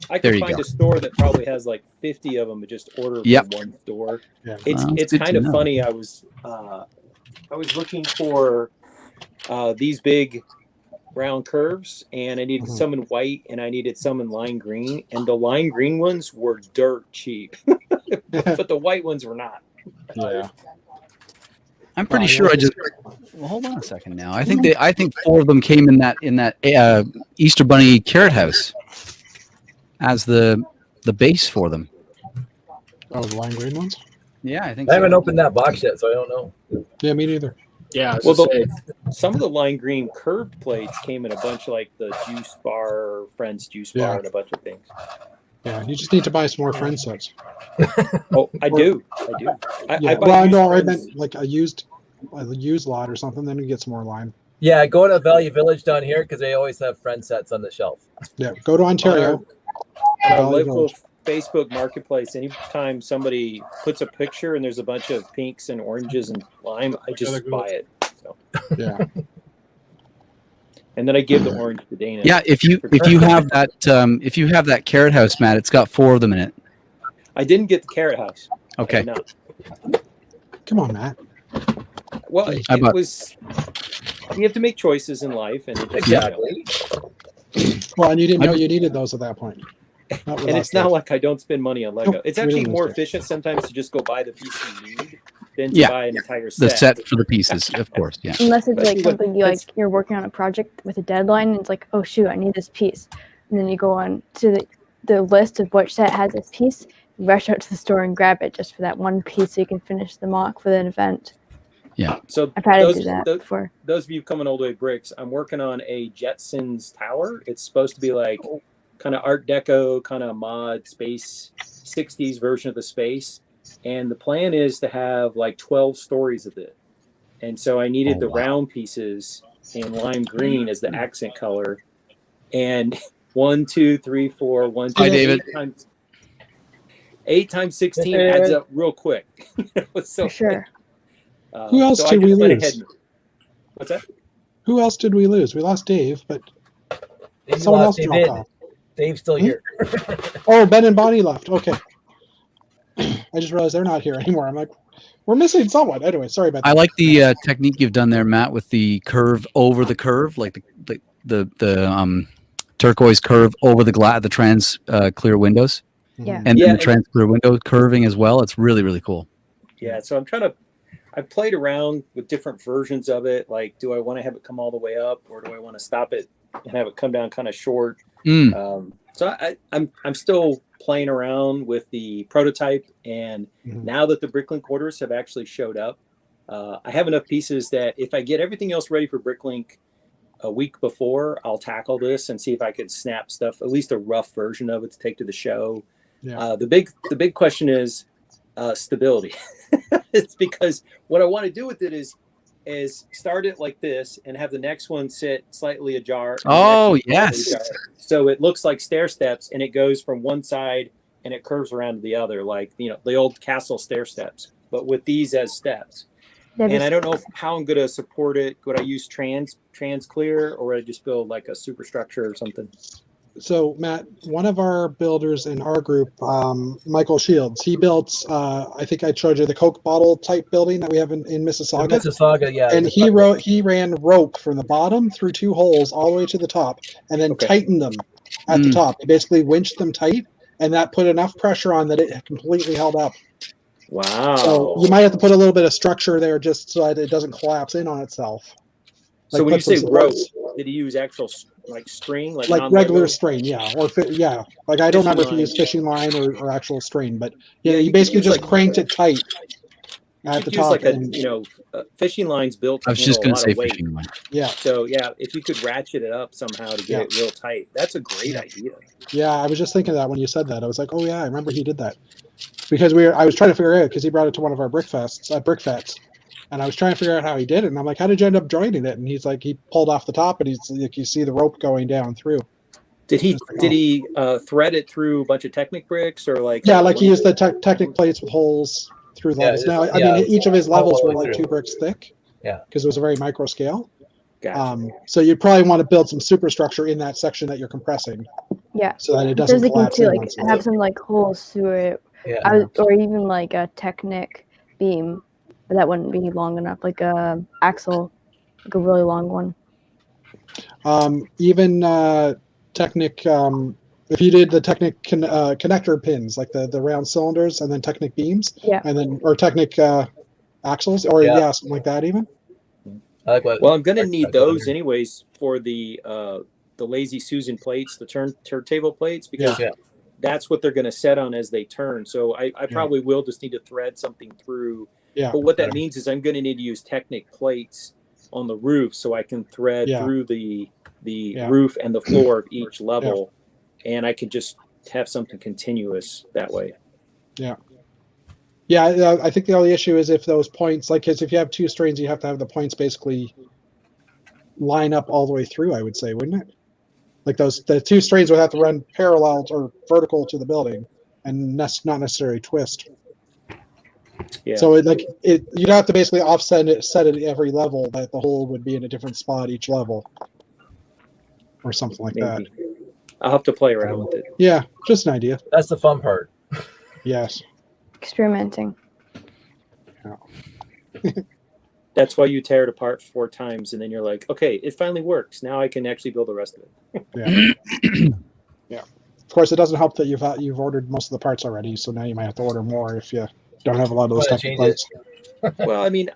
I There can you find go. a store that probably has like 50 of them and just order Yep. from one store. Yeah. It's Well, that's it's good kind to of know. funny. I was looking for these big round curves, and I needed some in white, and I needed some in lime green, and the lime green ones were dirt cheap, but the white ones were not. Yeah. I'm pretty Oh, sure yeah. I just. Well, hold on a second now. I think 4 of them came in that Easter Bunny carrot house as the base for them. Oh, the lime green ones? Yeah, I think. I haven't opened that box yet, so I don't know. Yeah, me neither. Yeah. Well, some of the lime green curved plates came in a bunch of like the Juice Bar, Friends Juice Bar, Yeah. and a bunch of things. Yeah, you just need to buy some more friend sets. Oh, I do. I Yeah. buy Well, I used know I Friends. meant like a used lot or something. Then you get some more lime. Yeah, go to Value Village down here because they always have friend sets on the shelf. Yeah, go to Ontario. Our Valley local Village. Facebook marketplace, anytime somebody puts a picture and there's a bunch of pinks and oranges and lime, I just buy it. So, Yeah. and then I give the orange to Dana. Yeah, if you have that carrot house, Matt, it's got 4 of them in it. I didn't get the carrot house. Okay. No. Come on, Matt. Well, I it bought- was. You have to make choices in life, and it just, Exactly. Well, and you didn't know you needed those at that point. Not with and us, it's not Dave. like I don't spend money on Lego. Nope, It's we actually don't more use it. efficient sometimes to just go buy the piece you need than to Yeah. buy an entire The set. set for the pieces, of course. Yeah. Unless it's like Especially when something you like, it's- you're working on a project with a deadline, and it's like, oh shoot, I need this piece, and then you go on to the list of which set has this piece, rush out to the store and grab it just for that one piece so you can finish the mock for the event. So I've had to do that before. Those of you coming all the way bricks, I'm working on a Jetsons tower. It's supposed to be like kind of Art Deco, kind of mod space, 60s version of the space. And the plan is to have like 12 stories of it. And so I needed the round pieces in lime green as the accent color. And 1, 2, 3, 4, 1, 2, Hi, David. 8 times 16 adds up real quick. So, for sure. Who else so did we went lose? ahead and- what's that? Who else did we lose? We lost Dave, but Dave someone else lost, dropped off. Dave's still here. Oh, Ben and Bonnie left. Okay. I just realized they're not here anymore. I'm like, we're missing someone. Anyway, sorry about that. I like the technique you've done there, Matt, with the curve over the curve, like the turquoise curve over the trans clear windows, Yeah. and Yeah, then the trans clear window curving as well. It's really, really cool. Yeah, so I played around with different versions of it. Like, do I want to have it come all the way up, or do I want to stop it and have it come down kind of short? So I'm still playing around with the prototype, and now that the Bricklink orders have actually showed up, I have enough pieces that if I get everything else ready for Bricklink a week before, I'll tackle this and see if I could snap stuff, at least a rough version of it, to take to the show. Yeah. The big question is stability. It's because what I want to do with it is start it like this and have the next one sit slightly ajar. and the Oh, next one slightly yes. ajar. So it looks like stair steps, and it goes from one side and it curves around to the other, like, you know, the old castle stair steps, but with these as steps. And I don't know how I'm going to support it. Would I use trans clear, or would I just build like a superstructure or something? So, Matt, one of our builders in our group, Michael Shields, he built, I think I showed you the Coke bottle type building that we have in Mississauga. Mississauga, yeah. And he ran rope from the bottom through 2 holes all the way to the top, and then tightened them at the top. He basically winched them tight, and that put enough pressure on that it completely held up. Wow. So you might have to put a little bit of structure there just so that it doesn't collapse in on itself. So when you put some say rope, supports. did he use actual like string, like Regular string, yeah, or yeah, like I don't remember if he used fishing line or actual string, but yeah, he basically just cranked it tight at the use top. like a and, fishing line's built to I was just handle a going to lot say of weight. fishing line. Yeah. So yeah, if you could ratchet it up somehow to get it real tight, that's a great idea. Yeah, I was just thinking that when you said that, I was like, oh yeah, I remember he did that because I was trying to figure it out because he brought it to one of our brick fets, and I was trying to figure out how he did it, and I'm like, how did you end up joining it? And he's like, he pulled off the top, and he's like, you see the rope going down through. Did he thread it through a bunch of Technic bricks, or like? Yeah, like he used the Technic plates with holes through levels. Now, I mean, each of his levels were like 2 bricks thick. Yeah. Because it was a very micro scale. Gotcha. So you'd probably want to build some superstructure in that section that you're compressing. Yeah. So that it doesn't collapse in. Like have some like holes through it, or even like a Technic beam, but that wouldn't be long enough. Like a axle, like a really long one. Even Technic, if you did the Technic connector pins, like the round cylinders, and then Technic beams, and then or Technic axles, or something like that even. Well, I'm going to need those anyways for the Lazy Susan plates, the turntable plates, because that's what they're going to set on as they turn. So I probably will just need to thread something through. Yeah. But what that means is I'm going to need to use Technic plates on the roof so I can thread through the roof and the floor of each level, and I can just have something continuous that way. Yeah. Yeah, I think the only issue is if those points, like, because if you have 2 strings, you have to have the points basically line up all the way through, I would say, wouldn't it? Like the 2 strings would have to run parallel or vertical to the building, and not necessarily twist. Yeah. So you'd have to basically offset it, set it at every level that the hole would be in a different spot each level, or something like that. I'll have to play around with it. Yeah, just an idea. That's the fun part. Yes. Experimenting. That's why you tear it apart 4 times, and then you're like, okay, it finally works. Now I can actually build the rest of it. Yeah. Yeah. Of course, it doesn't help that you've ordered most of the parts already, so now you might have to order more if you don't have a lot of those Technic plates. Well, I mean,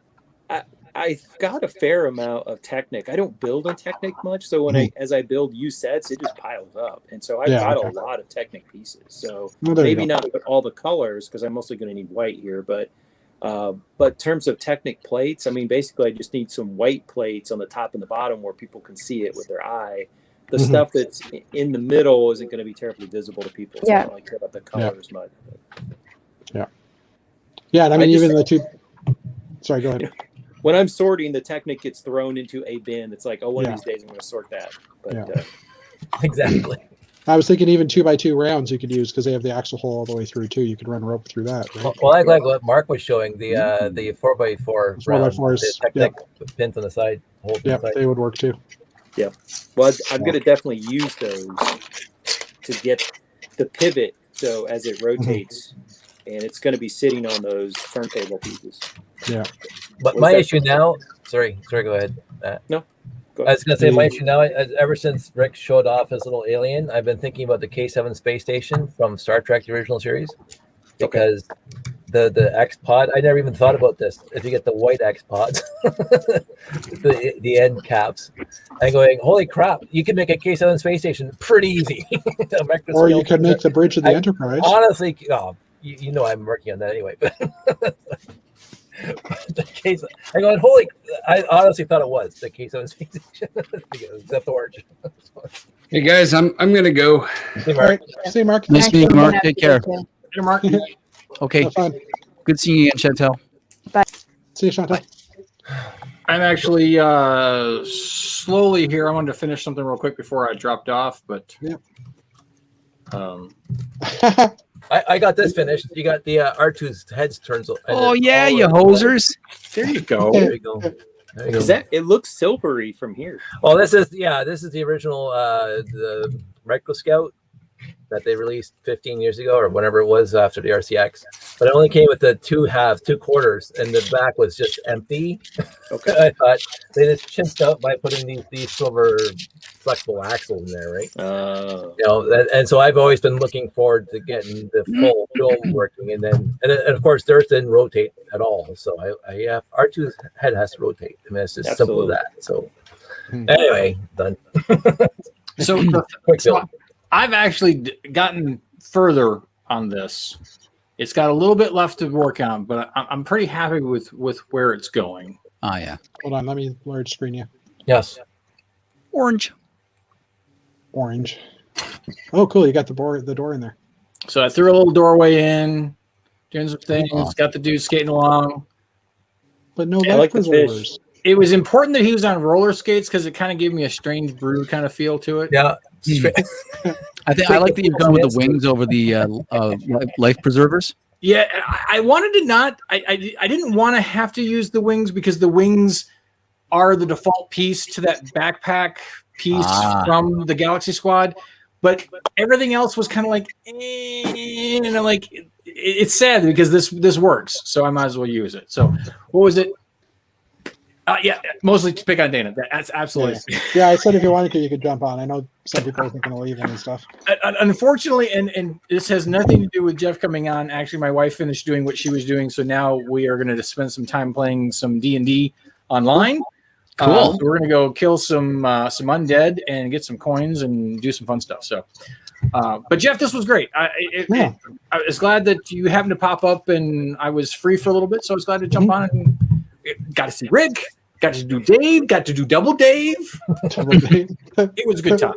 I've got a fair amount of Technic. I don't build on Technic much, so when as I build used sets, it just piles up, and so I've got a lot of Technic pieces. So Well, there you maybe go. not all the colors because I'm mostly going to need white here, but in terms of Technic plates, I mean, basically, I just need some white plates on the top and the bottom where people can see it with their eye. The stuff that's in the middle isn't going to be terribly visible to people, so I don't really care about the colors much. Yeah, and I mean, just- even the two. Sorry, go ahead. When I'm sorting, the Technic gets thrown into a bin. It's like, oh, one of these days I'm going to sort that. But Exactly. I was thinking even 2x2 rounds you could use because they have the axle hole all the way through too. You could run rope through that. Right? Well, I like what Mark was showing, the 4x4 4x4s, the Technic pins on the side. Holes on the Yep, side. they would work too. Yeah. Well, I'm going to definitely use those to get the pivot. So as it rotates, and it's going to be sitting on those turntable pieces. Yeah. But Was my that- issue now, sorry, go ahead. No. Go I was going to say my issue now, ever since Rick showed off his little alien, I've been thinking about the K7 space station from Star Trek, the original series, because the X pod, I never even thought about this. If you get the white X pods, the end caps, I'm going, holy crap, you can make a K7 space station pretty easy. Or you could make the bridge of the Enterprise. Honestly, you know I'm working on that anyway. But the case, I go, I honestly thought it was the K7 space station. The torch. Hey guys, I'm gonna go. All right. See you, Mark. Nice meeting you, Mark. Take care. Hey, Mark. Okay. Have fun. Good seeing you again, Chantel. See you, Chantal. I'm actually slowly here. I wanted to finish something real quick before I dropped off, but I got this finished. You got the R2's heads turns. Oh yeah, you hosers. there you go. There you go. There you go. Is that it looks silvery from here? Well, this is the original the Micro Scout that they released 15 years ago or whenever it was after the RCX. But it only came with the 2 quarters, and the back was just empty. Okay. I thought they just chimped out by putting these silver flexible axles in there, right? You know, and so I've always been looking forward to getting the full film working, and of course theirs didn't rotate at all. So I have R2's head has to rotate. I mean, it's just simple as that. So anyway, done. So, Quick so build. I've actually gotten further on this. It's got a little bit left to work on, but I'm pretty happy with where it's going. Oh yeah. Hold on. Let me large screen you. Yes. Orange. Orange. Oh, cool. You got the door in there. So I threw a little doorway in, doing some things, got the dude skating along. But no I life like the preservers. fish. It was important that he was on roller skates because it kind of gave me a strange brew kind of feel to it. Yeah. I think I like that you've gone with the wings over the life preservers. Yeah, I wanted to not. I didn't want to have to use the wings because the wings are the default piece to that backpack piece from the Galaxy Squad, but everything else was kind of like, and I'm like, it's sad because this works, so I might as well use it. So what was it? Yeah, mostly to pick on Dana. That's absolutely. Yeah, I said if you wanted to, you could jump on. I know some people are thinking of leaving and stuff. Unfortunately, and this has nothing to do with Jeff coming on. Actually, my wife finished doing what she was doing, so now we are going to spend some time playing some D&D online. Cool. So we're going to go kill some undead and get some coins and do some fun stuff. So, but Jeff, this was great. I was glad that you happened to pop up, and I was free for a little bit, so I was glad to jump on and got to see Rick. Got to do Dave. Got to do Double Dave. It was a good time.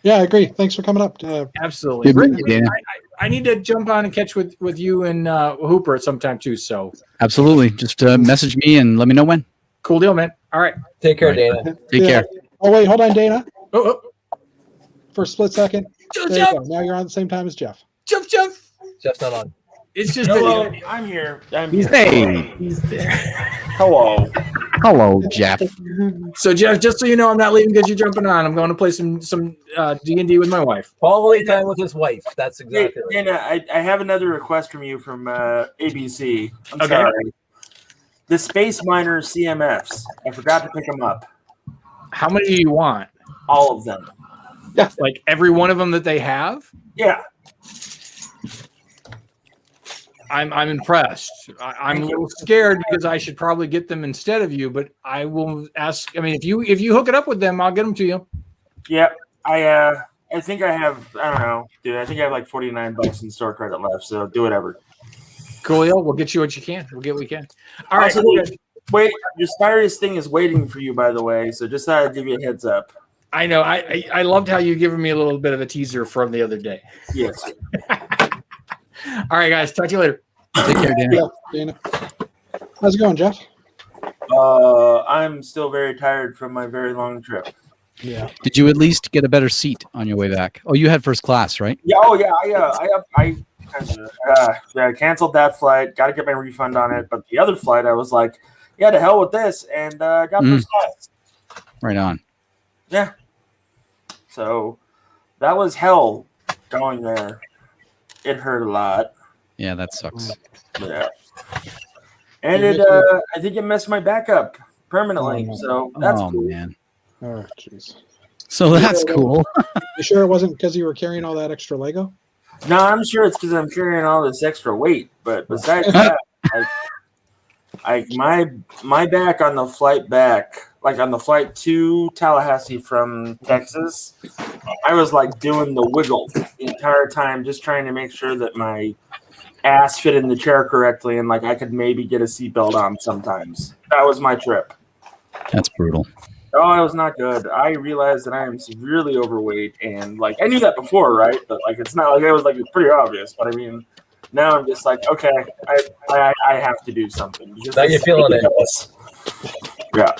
Yeah, I agree. Thanks for coming up. Absolutely. Good Rick, meeting you, Dana. I need to jump on and catch with you and Hooper at some time too. So Absolutely. Just message me and let me know when. cool deal, man. All right. Take care, Dana. Take care. Oh, wait, hold on, Dana. Oh, For a split second. There you Jeff. go. Now you're on the same time as Jeff. Jeff. Jeff's not on. It's just Hello, I'm here. Hey. he's there. Hello. Hello, Jeff. So Jeff, just so you know, I'm not leaving because you're jumping on. I'm going to play some D&D with my wife. Quality time with his wife. That's exactly right. Dana, I have another request from you from ABC. I'm Okay. sorry. The Space Miner CMFs. I forgot to pick them up. How many do you want? All of them. Like every one of them that they have? Yeah. I'm impressed. I'm a little scared because I should probably get them instead of you, but I will ask. I mean, if you hook it up with them, I'll get them to you. Yeah, I think I have. I don't know, dude. I think I have like $49 in store credit left. So do whatever. Coolio, we'll get you what you can. We'll get what we can. All right. Also, wait, your Spiders thing is waiting for you, by the way. So just thought I'd give you a heads up. I know. I loved how you given me a little bit of a teaser from the other day. Yes. All right, guys. Talk to you later. Take care, Dan. Yeah, Dana. How's it going, Jeff? I'm still very tired from my very long trip. Yeah. Did you at least get a better seat on your way back? Oh, you had first class, right? Yeah. Oh, yeah. I canceled that flight. Got to get my refund on it. But the other flight, I was like, yeah, to hell with this, and got first class. Right on. Yeah. So that was hell going there. It hurt a lot. Yeah, that sucks. Yeah. And I think it messed my back up permanently. So that's cool. Man. Oh, jeez. So that's cool. You sure it wasn't because you were carrying all that extra Lego? No, I'm sure it's because I'm carrying all this extra weight. But besides that, my back on the flight back, like on the flight to Tallahassee from Texas, I was like doing the wiggle the entire time, just trying to make sure that my ass fit in the chair correctly and like I could maybe get a seatbelt on sometimes. That was my trip. That's brutal. Oh, it was not good. I realized that I am severely overweight, and like I knew that before, right? But like it's not like it was like it's pretty obvious. But I mean, now I'm just like, okay, I have to do something. Now you're feeling it. Yeah.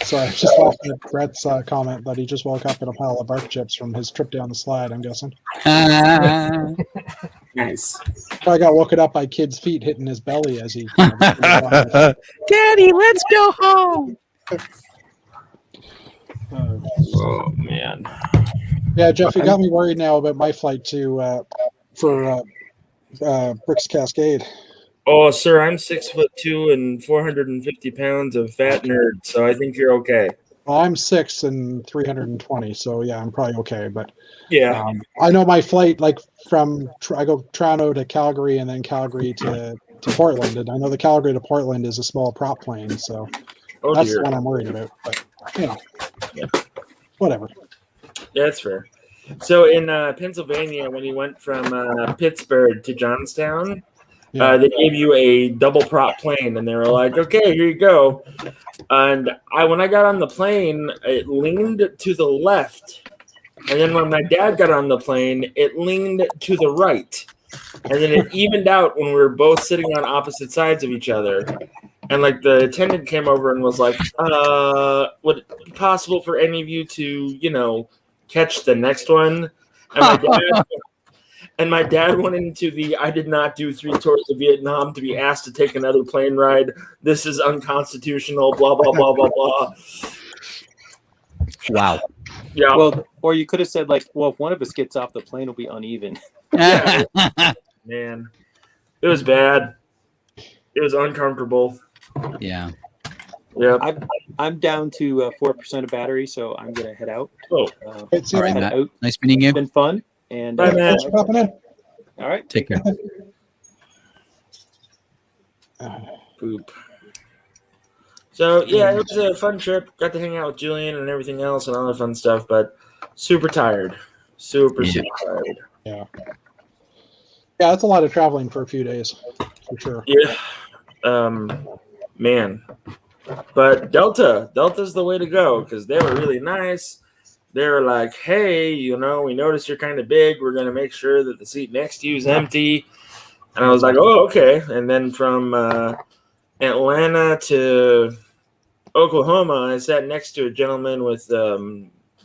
So I just laughing at Brett's comment that he just woke up in a pile of bark chips from his trip down the slide, I'm guessing. Nice. Probably got woken up by kids' feet hitting his belly as he. Daddy, let's go home. Oh man. Yeah, Jeff, you got me worried now about my flight to for Bricks Cascade. Oh, sir, I'm 6'2" and 450 pounds of fat nerd, so I think you're okay. Well, I'm 6 and 320, so yeah, I'm probably okay. But Yeah. I know my flight, like from I go Toronto to Calgary and then Calgary to Portland, and I know the Calgary to Portland is a small prop plane, so Oh, that's dear. the one I'm worried about. But you know, whatever. Yeah, that's fair. So in Pennsylvania, when you went from Pittsburgh to Johnstown, they gave you a double prop plane, and they were like, "Okay, here you go." And when I got on the plane, it leaned to the left, and then when my dad got on the plane, it leaned to the right, and then it evened out when we were both sitting on opposite sides of each other. And like the attendant came over and was like, "Would it be possible for any of you to, catch the next one?" And my dad went into the "I did not do 3 tours of Vietnam to be asked to take another plane ride. This is unconstitutional, blah, blah, blah, blah, blah." Wow. Yeah. Well, or you could have said like, well, if one of us gets off, the plane will be uneven. Yeah. Man, it was bad. It was uncomfortable. Yeah. Yeah. I'm down to 4% of battery, so I'm gonna head out. Oh, Great, see you, All right, man. Matt. Nice meeting you. It's been fun. And Bye, Matt. Thanks for popping in. all right. Take care. Poop. So yeah, it was a fun trip. Got to hang out with Julian and everything else and all the fun stuff, but super tired. Super tired. Yeah, that's a lot of traveling for a few days, for sure. Yeah. Man. But Delta's the way to go because they were really nice. They were like, "Hey, we noticed you're kind of big. We're going to make sure that the seat next to you is empty." And I was like, "Oh, okay." And then from Atlanta to Oklahoma, I sat next to a gentleman with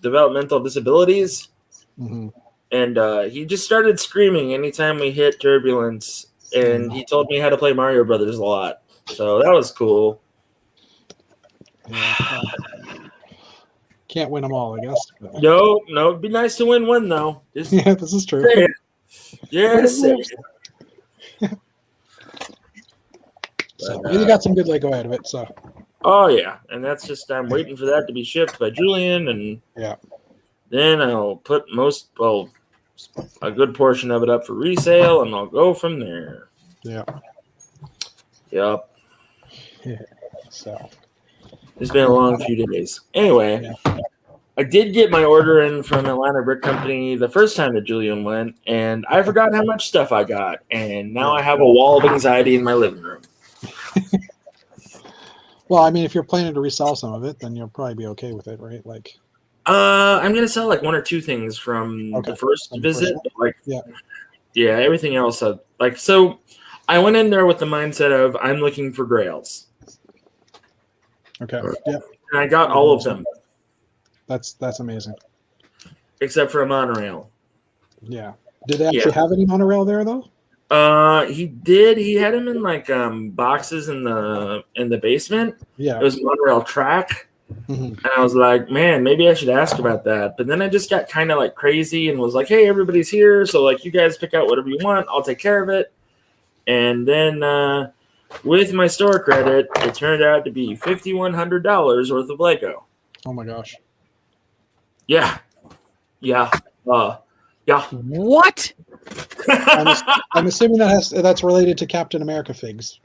developmental disabilities. Mm-hmm. And he just started screaming anytime we hit turbulence. And he told me how to play Mario Brothers a lot. So that was cool. Yeah, can't win them all, I guess. But. No, it'd be nice to win one, though. Just Yeah, this is true. say it. Yes. So you got some good Lego out of it. So Oh, yeah. And that's just, I'm waiting for that to be shipped by Julian. And yeah, then I'll put a good portion of it up for resale, and I'll go from there. Yeah. Yep. Yeah. So It's been a long few days. Anyway, yeah. I did get my order in from Atlanta Brick Company the first time that Julian went, and I forgot how much stuff I got, and now I have a wall of anxiety in my living room. Well, I mean, if you're planning to resell some of it, then you'll probably be okay with it, right? Like, I'm gonna sell like one or two things from Okay. the first From the first visit. one? Like, Yeah. everything else. So I went in there with the mindset of I'm looking for grails, Okay. Yeah. and I got all of them That's amazing. except for a monorail. Yeah. Did they actually have any monorail there though? He did. He had them in like boxes in the basement. Yeah. It was a monorail track. Mhm. And I was like, man, maybe I should ask about that. But then I just got kind of like crazy and was like, hey, everybody's here. So like you guys pick out whatever you want. I'll take care of it. And then with my store credit, it turned out to be $5,100 worth of Lego. Oh my gosh. Yeah. Yeah. Yeah. What? I'm assuming that's related to Captain America figs.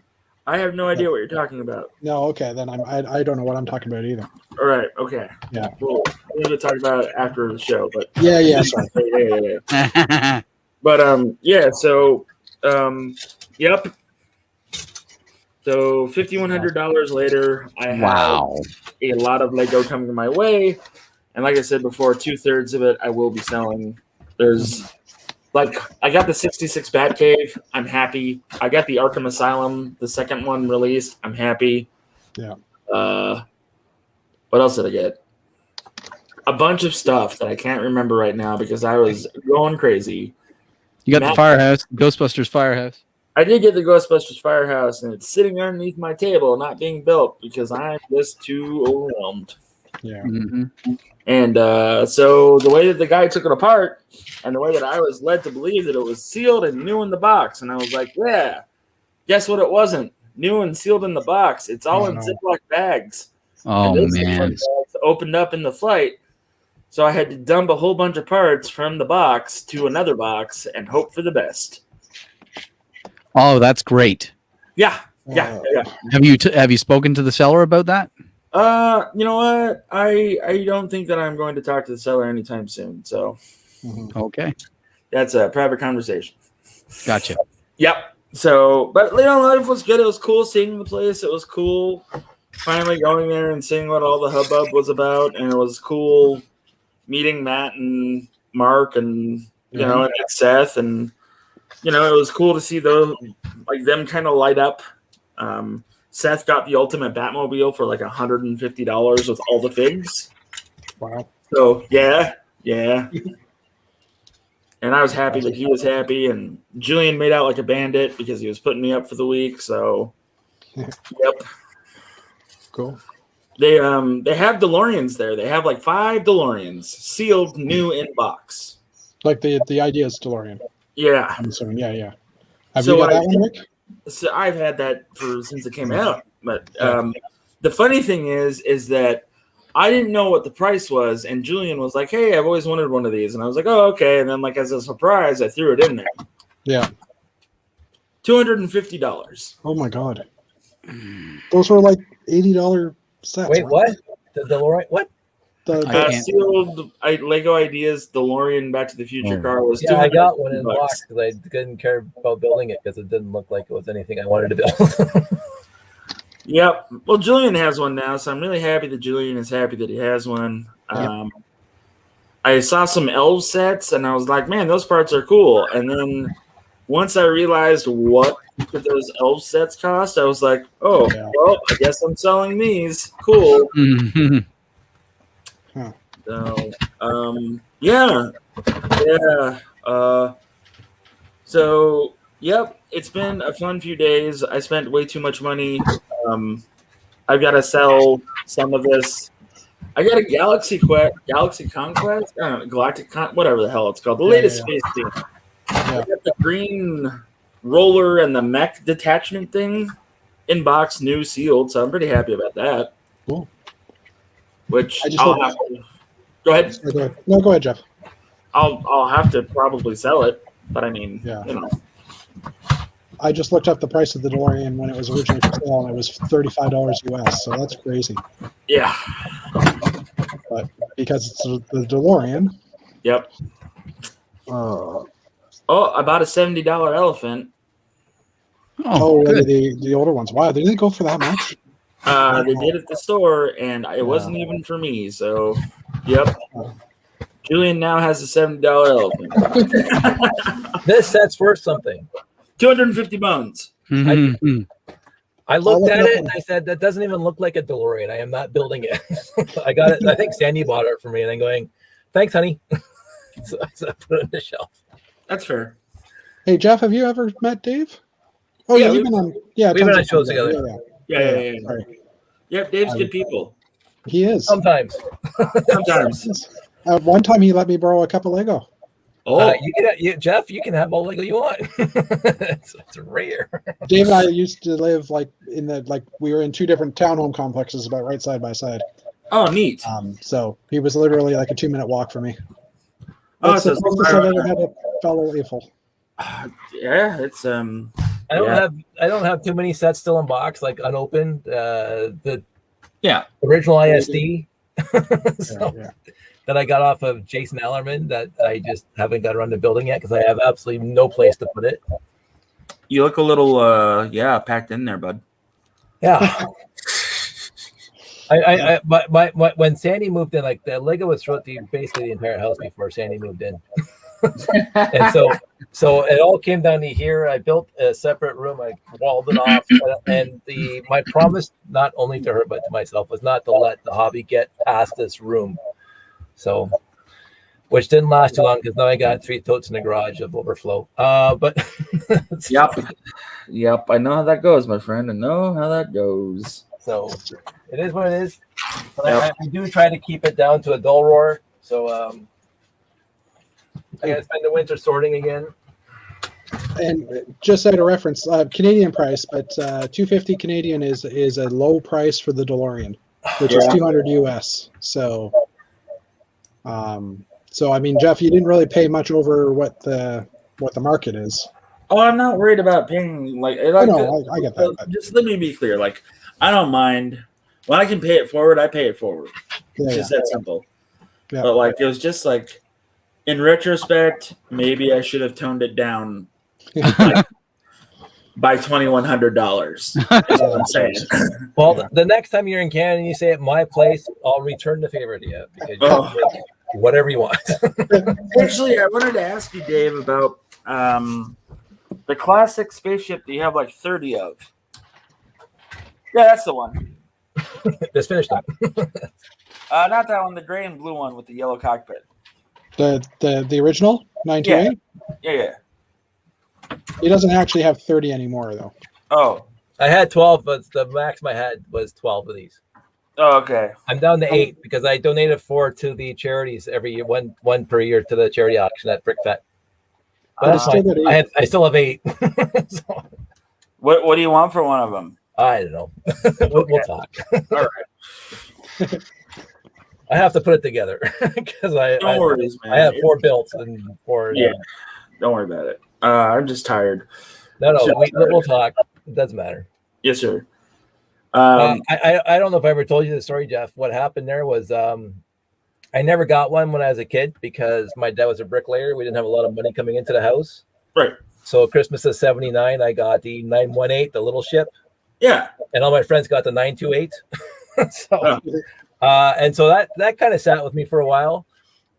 I have no idea what you're talking about. No, okay, then I don't know what I'm talking about either. All right. Okay. Yeah. Well, we're going to talk about it after the show. But Yeah, sorry. yeah. But yeah. So yep. So $5,100 later, I have a lot of Lego coming my way, and like I said before, 2/3 of it I will be selling. There's like I got the 66 Batcave. I'm happy. I got the Arkham Asylum, the second one released. I'm happy. Yeah. What else did I get? A bunch of stuff that I can't remember right now because I was going crazy. You got the firehouse, Ghostbusters firehouse. I did get the Ghostbusters firehouse, and it's sitting underneath my table, not being built because I'm just too overwhelmed. Yeah. Mm-hmm. And so the way that the guy took it apart, and the way that I was led to believe that it was sealed and new in the box, and I was like, yeah, guess what? It wasn't new and sealed in the box. It's all in Ziploc bags. Oh, and those man. Ziploc bags opened up in the flight. So I had to dump a whole bunch of parts from the box to another box and hope for the best. Oh, that's great. Yeah. Have you spoken to the seller about that? You know what? I don't think that I'm going to talk to the seller anytime soon. So Okay. that's a private conversation. Gotcha. Yep. So, but life was good. It was cool seeing the place. It was cool finally going there and seeing what all the hubbub was about. And it was cool meeting Matt and Mark and, you know, and Seth. And, you know, it was cool to see those, like them kind of light up. Seth got the ultimate Batmobile for like $150 with all the figs. Wow. So, yeah. And I was happy that he was happy. And Julian made out like a bandit because he was putting me up for the week. So, yep. Cool. They have DeLoreans there. They have like 5 DeLoreans sealed, new in box. Like the Ideas DeLorean. Yeah. I'm assuming. Yeah. Have So you got what that I one, Rick? So I've had that since it came out. But the funny thing is that I didn't know what the price was, and Julian was like, "Hey, I've always wanted one of these," and I was like, "Oh, okay." And then, like as a surprise, I threw it in there. Yeah. $250. Oh my god. Those were like $80 sets. Wait, weren't what? The DeLorean? What? Sealed Lego Ideas DeLorean Back to the Future car was Yeah, I got one in $250. box because I didn't care about building it because it didn't look like it was anything I wanted to build. Yep. Well, Julian has one now, so I'm really happy that Julian is happy that he has one. I saw some elf sets, and I was like, man, those parts are cool. And then once I realized what those elf sets cost, I was like, oh, well, I guess I'm selling these. Cool. So, yeah. So, yep, it's been a fun few days. I spent way too much money. I've got to sell some of this. I got a Galaxy Conquest, whatever the hell it's called, the latest space theme. I got the green roller and the mech detachment thing in box, new, sealed. So I'm pretty happy about that. Cool. Which I just I'll hope- have to. Go ahead. No, go ahead, Jeff. I'll have to probably sell it, but I mean, Yeah. you know. I just looked up the price of the DeLorean when it was originally for sale, and it was $35 US. So that's crazy. Yeah. But because it's the DeLorean. Yep. Oh, I bought a $70 elephant. Oh, the older ones. Wow, did they go for that much? They did at the store, and it wasn't even for me. So, yep. Julian now has a $70 elephant. This set's worth something. 250 bones. I looked at it and I said, that doesn't even look like a DeLorean. I am not building it. I got it. I think Sandy bought it for me, and I'm going, thanks, honey. So I put it on the shelf. That's fair. Hey, Jeff, have you ever met Dave? Oh, yeah, you've been on. Yeah, we've been on tons of shows times. together. Yeah. Sorry. Yep, Dave's good people. He is. Sometimes. Sometimes. One time he let me borrow a cup of Lego. Oh, Jeff, you can have all Lego you want. it's rare. Dave and I used to live we were in two different townhome complexes about right side by side. Oh, neat. So he was literally like a 2-minute walk for me. Oh, That's the closest I've ever had a fellow Eiffel. Yeah, it's I don't have too many sets still in box, like unopened. The original ISD. That I got off of Jason Allerman that I just haven't got around to building yet because I have absolutely no place to put it. You look a little packed in there, bud. Yeah. But when Sandy moved in, like the Lego was throughout basically the entire house before Sandy moved in. And so it all came down to here. I built a separate room. I walled it off, and my promise, not only to her but to myself, was not to let the hobby get past this room. So, which didn't last too long because now I got 3 totes in the garage of overflow. But Yep. I know how that goes, my friend. I know how that goes. So it is what it is. But I do try to keep it down to a dull roar. So I got to spend the winter sorting again. And just out of reference, Canadian price, but $250 Canadian is a low price for the DeLorean, which is $200 US. So I mean, Jeff, you didn't really pay much over what the market is. Oh, I'm not worried about paying I get that. But just let me be clear. Like, I don't mind when I can pay it forward. I pay it forward. It's just that simple. Yeah. But like, it was just like, in retrospect, maybe I should have toned it down by $2,100. Is what I'm saying. Well, the next time you're in Canada and you say at my place, I'll return the favor to you because you can take whatever you want. Actually, I wanted to ask you, Dave, about the classic spaceship that you have like 30 of. Yeah, that's the one. Just finished them. Not that one, the gray and blue one with the yellow cockpit. The original 928. Yeah. He doesn't actually have 30 anymore though. Oh, I had 12, but the max I had was 12 of these. Oh, okay. I'm down to 8 because I donated 4 to the charities every year, one per year to the charity auction at BrickFet. But I still have 8. So, what do you want for one of them? I don't know. We'll talk. All right. I have to put it together because I have 4 built and 4. Yeah. Don't worry about it. I'm just tired. No, we'll talk. It doesn't matter. Yes, sir. I don't know if I ever told you the story, Jeff. What happened there was I never got one when I was a kid because my dad was a bricklayer. We didn't have a lot of money coming into the house. Right. So Christmas of '79, I got the 918, the little ship. Yeah. And all my friends got the 928. And so that kind of sat with me for a while.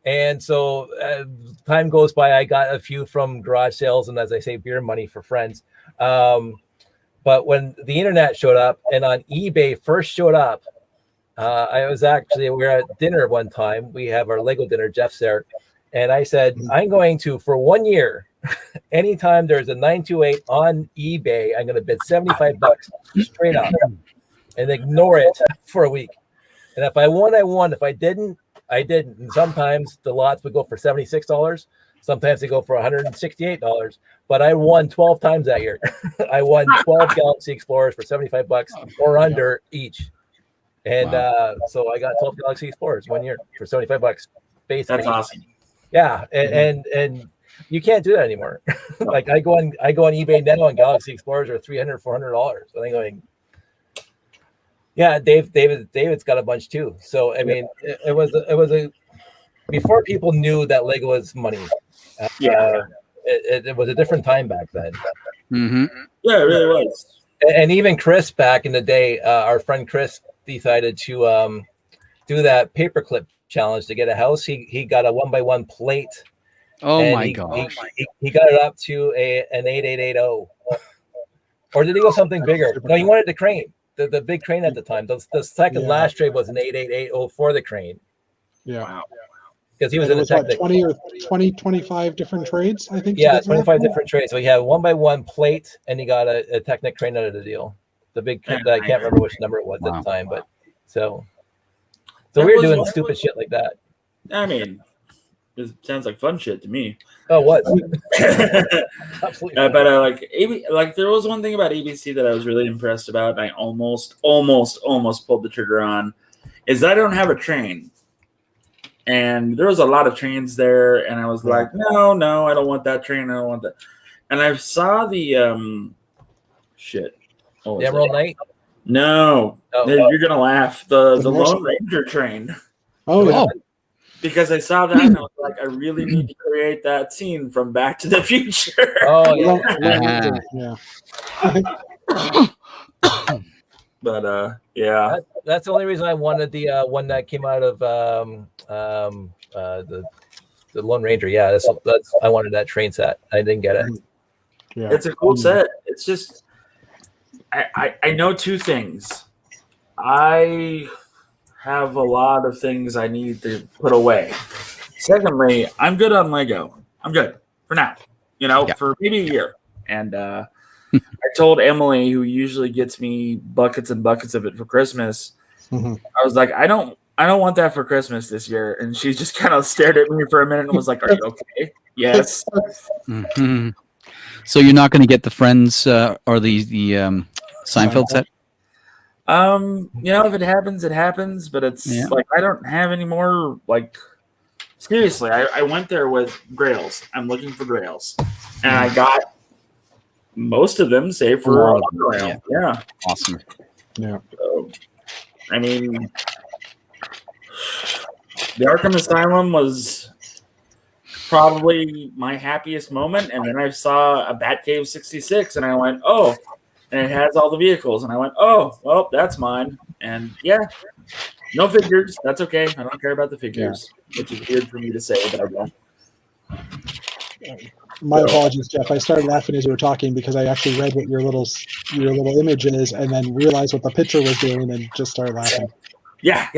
And so time goes by, I got a few from garage sales and, as I say, beer money for friends. But when the internet showed up and on eBay first showed up, we were at dinner one time. We have our Lego dinner, Jeff's there. And I said, I'm going to, for 1 year, anytime there's a 928 on eBay, I'm going to bid $75 straight up and ignore it for a week. And if I won, I won. If I didn't, I didn't. And sometimes the lots would go for $76. Sometimes they go for $168. But I won 12 times that year. I won 12 Galaxy Explorers for $75 or under each. And so I got 12 Galaxy Explorers 1 year for $75. Basically. That's awesome. Yeah, and you can't do that anymore. Like I go on eBay now, and Galaxy Explorers are $300, $400. I think going. Yeah, David's got a bunch too. So I mean, it was a before people knew that Lego was money. It was a different time back then. Mm-hmm. Yeah, it really was. And even Chris back in the day, our friend Chris decided to do that paperclip challenge to get a house. He got a 1x1 plate. Oh and my he, gosh! He got it up to an 8880. Or did he go something bigger? No, he wanted the crane, the big crane at the time. The second last trade was an 8880 for the crane. Yeah. Wow. Because he was And in it the was Technic. what, 25 different trades, I think. to Yeah, get that? 25 different trades. So he had 1x1 plate, and he got a Technic crane out of the deal. The big, I can't remember which number it was at the time, but so That we were was doing one- stupid shit like that. I mean, it sounds like fun shit to me. Oh, what? Absolutely. But like there was one thing about ABC that I was really impressed about, and I almost pulled the trigger on, is I don't have a train. And there was a lot of trains there, and I was like, no, I don't want that train. I don't want that. And I saw the shit. What was The Emerald it? Knight? No, Oh. you're gonna laugh. The The Lone Martian? Ranger train. Oh, yeah. Because I saw that and I was like, I really need to create that scene from Back to the Future. Oh, Lone- yeah. Lone Ranger, yeah. But yeah. That's the only reason I wanted the one that came out of the Lone Ranger. Yeah, that's I wanted that train set. I didn't get it. Yeah. It's a cool set. It's just I know two things. I have a lot of things I need to put away. Secondly, I'm good on Lego. I'm good for now. For maybe a year. And I told Emily, who usually gets me buckets and buckets of it for Christmas, Mhm. I was like, I don't want that for Christmas this year. And she just kind of stared at me for a minute and was like, are you okay? Yes. Mhm. So you're not going to get the Friends or the Seinfeld set? If it happens, it happens. But it's like I don't have any more. Like, seriously, I went there with Grails. I'm looking for Grails, and I got most of them, save for Grail. Yeah, awesome. Yeah. So, I mean, the Arkham Asylum was probably my happiest moment, and then I saw a Batcave 66, and I went, oh. And it has all the vehicles. And I went, oh, well, that's mine. And yeah, no figures. That's okay. I don't care about the figures, which is weird for me to say, but I don't. My apologies, Jeff. I started laughing as you were talking because I actually read what your little image is, and then realized what the picture was doing, and just started laughing. Yeah.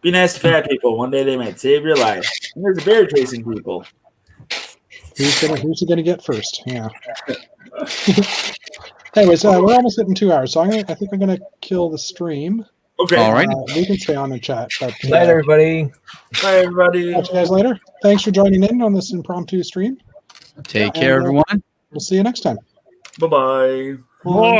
Be nice to fat people. One day they might save your life. And there's a bear chasing people. Who's he gonna get first? Yeah. Anyways, we're almost hitting 2 hours, so I think I'm gonna kill the stream. Okay. All right. We can stay on and chat. But Good night, everybody. Bye, everybody. Talk to you guys later. Thanks for joining in on this impromptu stream. Take care, And, everyone. We'll see you next time. Bye-bye. Bye.